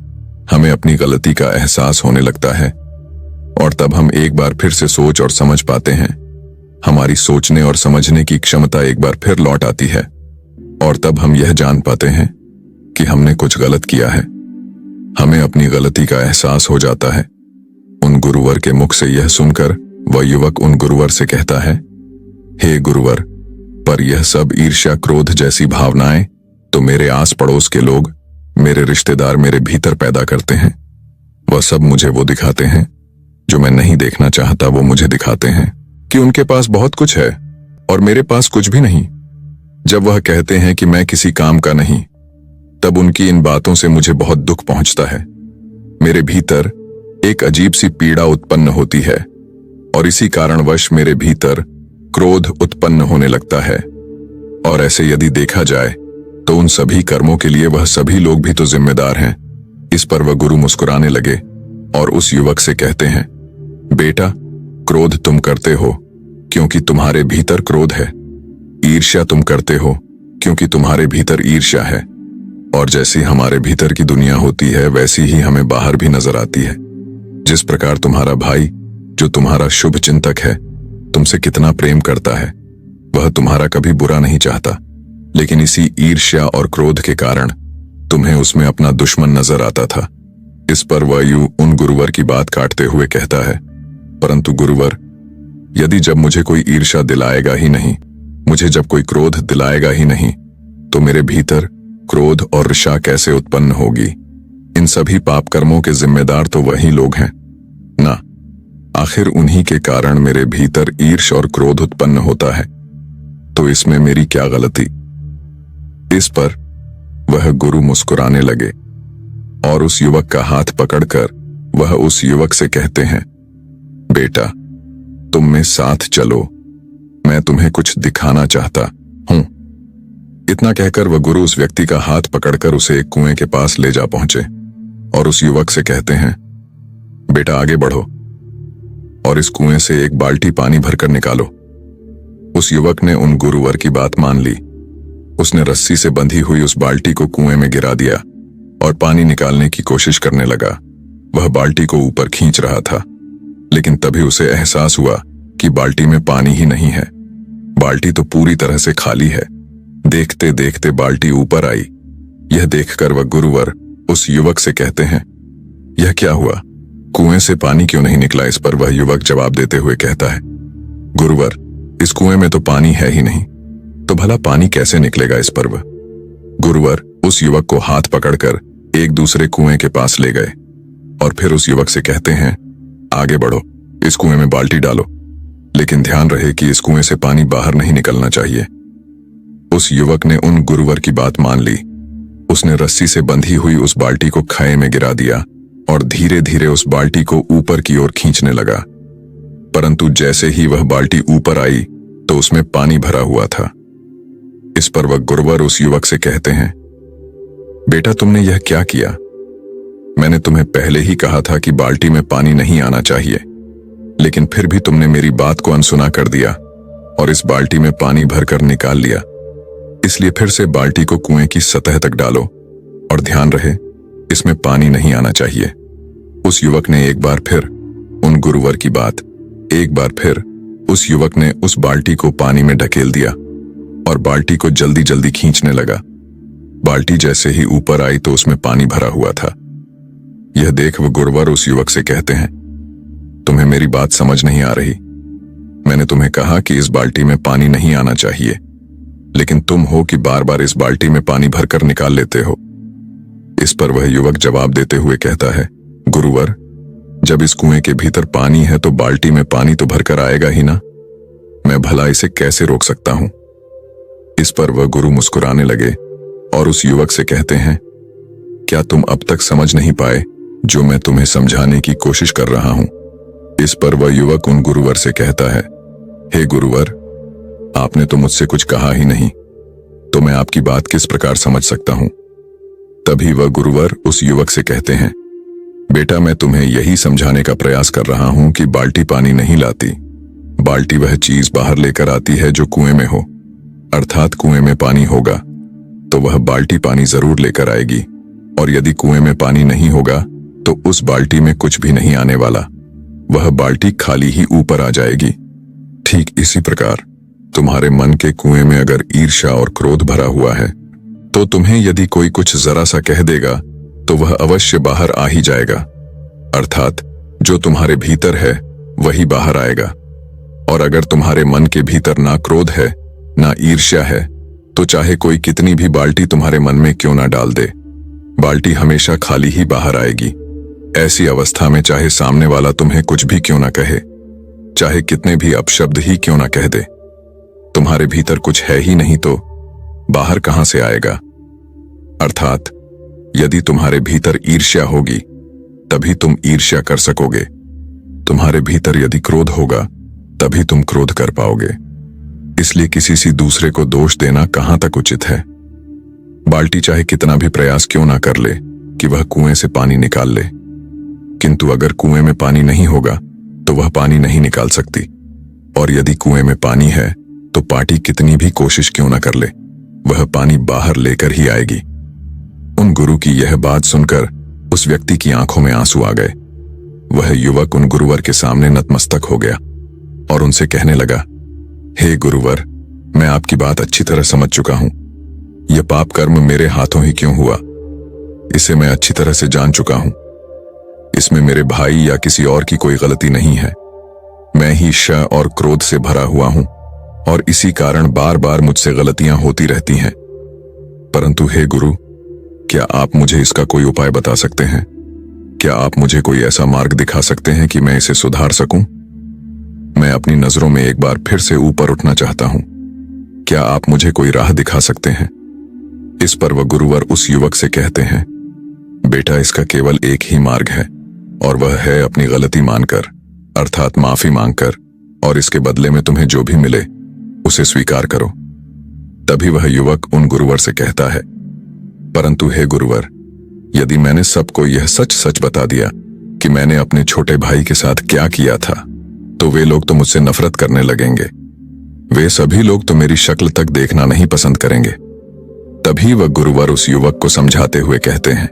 हमें अपनी गलती का एहसास होने लगता है, और तब हम एक बार फिर से सोच और समझ पाते हैं। हमारी सोचने और समझने की क्षमता एक बार फिर लौट आती है, और तब हम यह जान पाते हैं कि हमने कुछ गलत किया है। हमें अपनी गलती का एहसास हो जाता है। उन गुरुवर के मुख से यह सुनकर वह युवक उन गुरुवर से कहता है, हे गुरुवर, पर यह सब ईर्ष्या क्रोध जैसी भावनाएं तो मेरे आस पड़ोस के लोग, मेरे रिश्तेदार मेरे भीतर पैदा करते हैं। वह सब मुझे वो दिखाते हैं जो मैं नहीं देखना चाहता। वो मुझे दिखाते हैं कि उनके पास बहुत कुछ है और मेरे पास कुछ भी नहीं। जब वह कहते हैं कि मैं किसी काम का नहीं, तब उनकी इन बातों से मुझे बहुत दुख पहुंचता है। मेरे भीतर एक अजीब सी पीड़ा उत्पन्न होती है, और इसी कारणवश मेरे भीतर क्रोध उत्पन्न होने लगता है। और ऐसे यदि देखा जाए तो उन सभी कर्मों के लिए वह सभी लोग भी तो जिम्मेदार हैं। इस पर वह गुरु मुस्कुराने लगे और उस युवक से कहते हैं, बेटा, क्रोध तुम करते हो क्योंकि तुम्हारे भीतर क्रोध है। ईर्ष्या तुम करते हो क्योंकि तुम्हारे भीतर ईर्ष्या है। और जैसी हमारे भीतर की दुनिया होती है वैसी ही हमें बाहर भी नजर आती है। जिस प्रकार तुम्हारा भाई, जो तुम्हारा शुभ चिंतक है, तुमसे कितना प्रेम करता है, वह तुम्हारा कभी बुरा नहीं चाहता, लेकिन इसी ईर्ष्या और क्रोध के कारण तुम्हें उसमें अपना दुश्मन नजर आता था। इस पर वह यूं उन गुरुवर की बात काटते हुए कहता है, परंतु गुरुवर, यदि जब मुझे कोई ईर्ष्या दिलाएगा ही नहीं, मुझे जब कोई क्रोध दिलाएगा ही नहीं, तो मेरे भीतर क्रोध और ईर्ष्या कैसे उत्पन्न होगी? इन सभी पाप कर्मों के जिम्मेदार तो वही लोग हैं ना। आखिर उन्हीं के कारण मेरे भीतर ईर्ष्या और क्रोध उत्पन्न होता है, तो इसमें मेरी क्या गलती? इस पर वह गुरु मुस्कुराने लगे और उस युवक का हाथ पकड़कर वह उस युवक से कहते हैं, बेटा, तुम में साथ चलो, मैं तुम्हें कुछ दिखाना चाहता हूं। इतना कहकर वह गुरु उस व्यक्ति का हाथ पकड़कर उसे एक कुएं के पास ले जा पहुंचे और उस युवक से कहते हैं, बेटा, आगे बढ़ो और इस कुएं से एक बाल्टी पानी भरकर निकालो। उस युवक ने उन गुरुवर की बात मान ली। उसने रस्सी से बंधी हुई उस बाल्टी को कुएं में गिरा दिया और पानी निकालने की कोशिश करने लगा। वह बाल्टी को ऊपर खींच रहा था, लेकिन तभी उसे एहसास हुआ कि बाल्टी में पानी ही नहीं है। बाल्टी तो पूरी तरह से खाली है। देखते देखते बाल्टी ऊपर आई। यह देखकर वह गुरुवर उस युवक से कहते हैं, यह क्या हुआ? कुएं से पानी क्यों नहीं निकला? इस पर वह युवक जवाब देते हुए कहता है, गुरुवर, इस कुएं में तो पानी है ही नहीं, तो भला पानी कैसे निकलेगा? इस पर वह गुरुवर उस युवक को हाथ पकड़कर एक दूसरे कुएं के पास ले गए और फिर उस युवक से कहते हैं, आगे बढ़ो, इस कुएं में बाल्टी डालो, लेकिन ध्यान रहे कि इस कुएं से पानी बाहर नहीं निकलना चाहिए। उस युवक ने उन गुरुवर की बात मान ली। उसने रस्सी से बंधी हुई उस बाल्टी को खाई में गिरा दिया और धीरे धीरे उस बाल्टी को ऊपर की ओर खींचने लगा। परंतु जैसे ही वह बाल्टी ऊपर आई तो उसमें पानी भरा हुआ था। इस पर वह गुरुवर उस युवक से कहते हैं, बेटा, तुमने यह क्या किया? मैंने तुम्हें पहले ही कहा था कि बाल्टी में पानी नहीं आना चाहिए, लेकिन फिर भी तुमने मेरी बात को अनसुना कर दिया और इस बाल्टी में पानी भरकर निकाल लिया। इसलिए फिर से बाल्टी को कुएं की सतह तक डालो और ध्यान रहे, इसमें पानी नहीं आना चाहिए। उस युवक ने एक बार फिर उन गुरुवर की बात एक बार फिर उस युवक ने उस बाल्टी को पानी में ढकेल दिया और बाल्टी को जल्दी जल्दी खींचने लगा। बाल्टी जैसे ही ऊपर आई तो उसमें पानी भरा हुआ था। यह देख वह गुरुवर उस युवक से कहते हैं, तुम्हें मेरी बात समझ नहीं आ रही। मैंने तुम्हें कहा कि इस बाल्टी में पानी नहीं आना चाहिए, लेकिन तुम हो कि बार बार इस बाल्टी में पानी भरकर निकाल लेते हो। इस पर वह युवक जवाब देते हुए कहता है, गुरुवर, जब इस कुएं के भीतर पानी है तो बाल्टी में पानी तो भरकर आएगा ही ना। मैं भला इसे कैसे रोक सकता हूं। इस पर वह गुरु मुस्कुराने लगे और उस युवक से कहते हैं, क्या तुम अब तक समझ नहीं पाए जो मैं तुम्हें समझाने की कोशिश कर रहा हूं। इस पर वह युवक उन गुरुवर से कहता है, हे गुरुवर, आपने तो मुझसे कुछ कहा ही नहीं, तो मैं आपकी बात किस प्रकार समझ सकता हूं। तभी वह गुरुवर उस युवक से कहते हैं, बेटा, मैं तुम्हें यही समझाने का प्रयास कर रहा हूं कि बाल्टी पानी नहीं लाती। बाल्टी वह चीज बाहर लेकर आती है जो कुएं में हो, अर्थात कुएं में पानी होगा तो वह बाल्टी पानी जरूर लेकर आएगी, और यदि कुएं में पानी नहीं होगा तो उस बाल्टी में कुछ भी नहीं आने वाला, वह बाल्टी खाली ही ऊपर आ जाएगी। ठीक इसी प्रकार तुम्हारे मन के कुएं में अगर ईर्ष्या और क्रोध भरा हुआ है तो तुम्हें यदि कोई कुछ जरा सा कह देगा तो वह अवश्य बाहर आ ही जाएगा, अर्थात जो तुम्हारे भीतर है वही बाहर आएगा। और अगर तुम्हारे मन के भीतर ना क्रोध है ना ईर्ष्या है तो चाहे कोई कितनी भी बाल्टी तुम्हारे मन में क्यों ना डाल दे, बाल्टी हमेशा खाली ही बाहर आएगी। ऐसी अवस्था में चाहे सामने वाला तुम्हें कुछ भी क्यों ना कहे, चाहे कितने भी अपशब्द ही क्यों ना कह दे, तुम्हारे भीतर कुछ है ही नहीं तो बाहर कहां से आएगा। अर्थात यदि तुम्हारे भीतर ईर्ष्या होगी तभी तुम ईर्ष्या कर सकोगे, तुम्हारे भीतर यदि क्रोध होगा तभी तुम क्रोध कर पाओगे। इसलिए किसी से दूसरे को दोष देना कहां तक उचित है। बाल्टी चाहे कितना भी प्रयास क्यों ना कर ले कि वह कुएं से पानी निकाल ले, किंतु अगर कुएं में पानी नहीं होगा तो वह पानी नहीं निकाल सकती, और यदि कुएं में पानी है तो पार्टी कितनी भी कोशिश क्यों ना कर ले, वह पानी बाहर लेकर ही आएगी। उन गुरु की यह बात सुनकर उस व्यक्ति की आंखों में आंसू आ गए। वह युवक उन गुरुवर के सामने नतमस्तक हो गया और उनसे कहने लगा, हे गुरुवर, मैं आपकी बात अच्छी तरह समझ चुका हूं। यह पाप कर्म मेरे हाथों ही क्यों हुआ, इसे मैं अच्छी तरह से जान चुका हूं। इसमें मेरे भाई या किसी और की कोई गलती नहीं है। मैं ही ईर्ष्या और क्रोध से भरा हुआ हूं और इसी कारण बार बार मुझसे गलतियां होती रहती हैं। परंतु हे गुरु, क्या आप मुझे इसका कोई उपाय बता सकते हैं? क्या आप मुझे कोई ऐसा मार्ग दिखा सकते हैं कि मैं इसे सुधार सकूं? मैं अपनी नजरों में एक बार फिर से ऊपर उठना चाहता हूं। क्या आप मुझे कोई राह दिखा सकते हैं? इस पर वह गुरुवर उस युवक से कहते हैं, बेटा, इसका केवल एक ही मार्ग है और वह है अपनी गलती मानकर, अर्थात माफी मांगकर, और इसके बदले में तुम्हें जो भी मिले उसे स्वीकार करो। तभी वह युवक उन गुरुवर से कहता है, परंतु हे गुरुवर, यदि मैंने सबको यह सच सच बता दिया कि मैंने अपने छोटे भाई के साथ क्या किया था, तो वे लोग तो मुझसे नफरत करने लगेंगे। वे सभी लोग तो मेरी शक्ल तक देखना नहीं पसंद करेंगे। तभी वह गुरुवर उस युवक को समझाते हुए कहते हैं,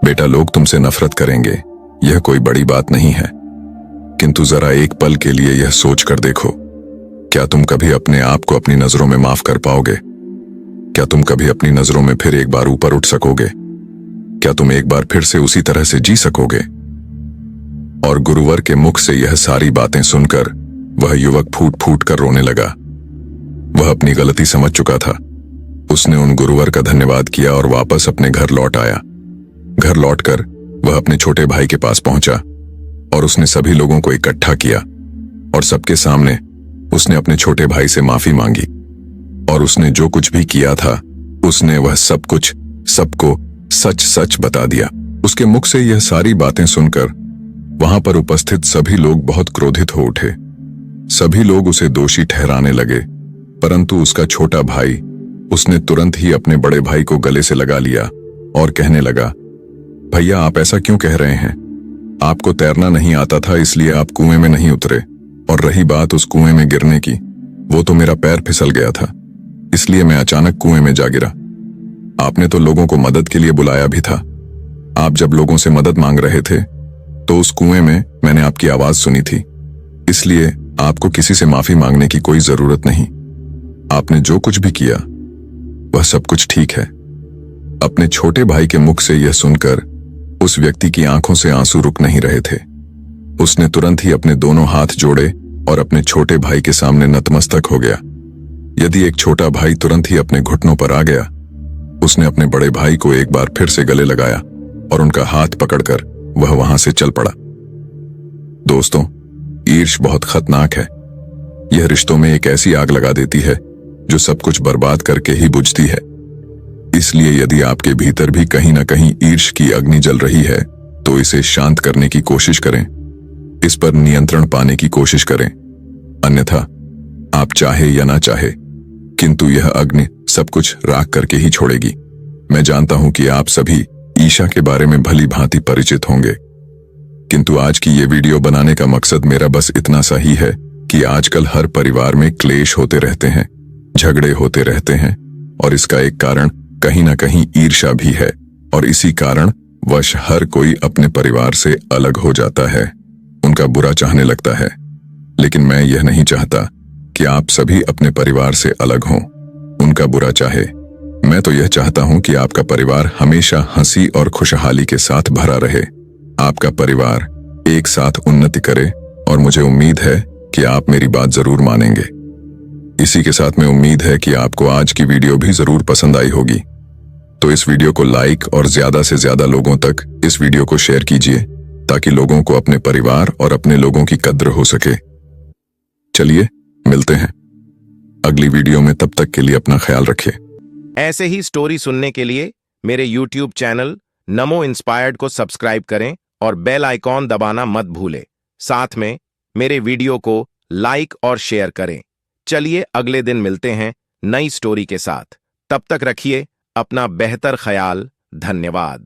बेटा, लोग तुमसे नफरत करेंगे, यह कोई बड़ी बात नहीं है, किंतु जरा एक पल के लिए यह सोच कर देखो, क्या तुम कभी अपने आप को अपनी नजरों में माफ कर पाओगे? क्या तुम कभी अपनी नजरों में फिर एक बार ऊपर उठ सकोगे? क्या तुम एक बार फिर से उसी तरह से जी सकोगे? और गुरुवर के मुख से यह सारी बातें सुनकर वह युवक फूट फूट कर रोने लगा। वह अपनी गलती समझ चुका था। उसने उन गुरुवर का धन्यवाद किया और वापस अपने घर लौट आया। घर लौटकर वह अपने छोटे भाई के पास पहुंचा और उसने सभी लोगों को इकट्ठा किया और सबके सामने उसने अपने छोटे भाई से माफी मांगी, और उसने जो कुछ भी किया था उसने वह सब कुछ सबको सच सच बता दिया। उसके मुख से यह सारी बातें सुनकर वहां पर उपस्थित सभी लोग बहुत क्रोधित हो उठे। सभी लोग उसे दोषी ठहराने लगे, परंतु उसका छोटा भाई, उसने तुरंत ही अपने बड़े भाई को गले से लगा लिया और कहने लगा, भैया, आप ऐसा क्यों कह रहे हैं? आपको तैरना नहीं आता था इसलिए आप कुएं में नहीं उतरे, और रही बात उस कुएं में गिरने की, वो तो मेरा पैर फिसल गया था, इसलिए मैं अचानक कुएं में जा गिरा। आपने तो लोगों को मदद के लिए बुलाया भी था। आप जब लोगों से मदद मांग रहे थे तो उस कुएं में मैंने आपकी आवाज सुनी थी, इसलिए आपको किसी से माफी मांगने की कोई जरूरत नहीं। आपने जो कुछ भी किया वह सब कुछ ठीक है। अपने छोटे भाई के मुख से यह सुनकर उस व्यक्ति की आंखों से आंसू रुक नहीं रहे थे। उसने तुरंत ही अपने दोनों हाथ जोड़े और अपने छोटे भाई के सामने नतमस्तक हो गया। यदि एक छोटा भाई तुरंत ही अपने घुटनों पर आ गया, उसने अपने बड़े भाई को एक बार फिर से गले लगाया और उनका हाथ पकड़कर वह वहां से चल पड़ा। दोस्तों, ईर्ष बहुत खतरनाक है। यह रिश्तों में एक ऐसी आग लगा देती है जो सब कुछ बर्बाद करके ही बुझती है। इसलिए यदि आपके भीतर भी कहीं ना कहीं ईर्ष की अग्नि जल रही है तो इसे शांत करने की कोशिश करें, इस पर नियंत्रण पाने की कोशिश करें। अन्यथा आप चाहे या ना चाहे, किंतु यह अग्नि सब कुछ राख करके ही छोड़ेगी। मैं जानता हूं कि आप सभी ईर्ष्या के बारे में भली भांति परिचित होंगे, किंतु आज की ये वीडियो बनाने का मकसद मेरा बस इतना सा ही है कि आजकल हर परिवार में क्लेश होते रहते हैं, झगड़े होते रहते हैं, और इसका एक कारण कहीं ना कहीं ईर्ष्या भी है। और इसी कारण वश हर कोई अपने परिवार से अलग हो जाता है, उनका बुरा चाहने लगता है। लेकिन मैं यह नहीं चाहता कि आप सभी अपने परिवार से अलग हों, उनका बुरा चाहे। मैं तो यह चाहता हूं कि आपका परिवार हमेशा हंसी और खुशहाली के साथ भरा रहे, आपका परिवार एक साथ उन्नति करे, और मुझे उम्मीद है कि आप मेरी बात जरूर मानेंगे। इसी के साथ में उम्मीद है कि आपको आज की वीडियो भी जरूर पसंद आई होगी। तो इस वीडियो को लाइक और ज्यादा से ज्यादा लोगों तक इस वीडियो को शेयर कीजिए, ताकि लोगों को अपने परिवार और अपने लोगों की कद्र हो सके। चलिए मिलते हैं अगली वीडियो में, तब तक के लिए अपना ख्याल रखिए। ऐसे ही स्टोरी सुनने के लिए मेरे YouTube चैनल नमो इंस्पायर्ड को सब्सक्राइब करें और बेल आइकॉन दबाना मत भूलें। साथ में मेरे वीडियो को लाइक और शेयर करें। चलिए अगले दिन मिलते हैं नई स्टोरी के साथ। तब तक रखिए अपना बेहतर ख्याल। धन्यवाद।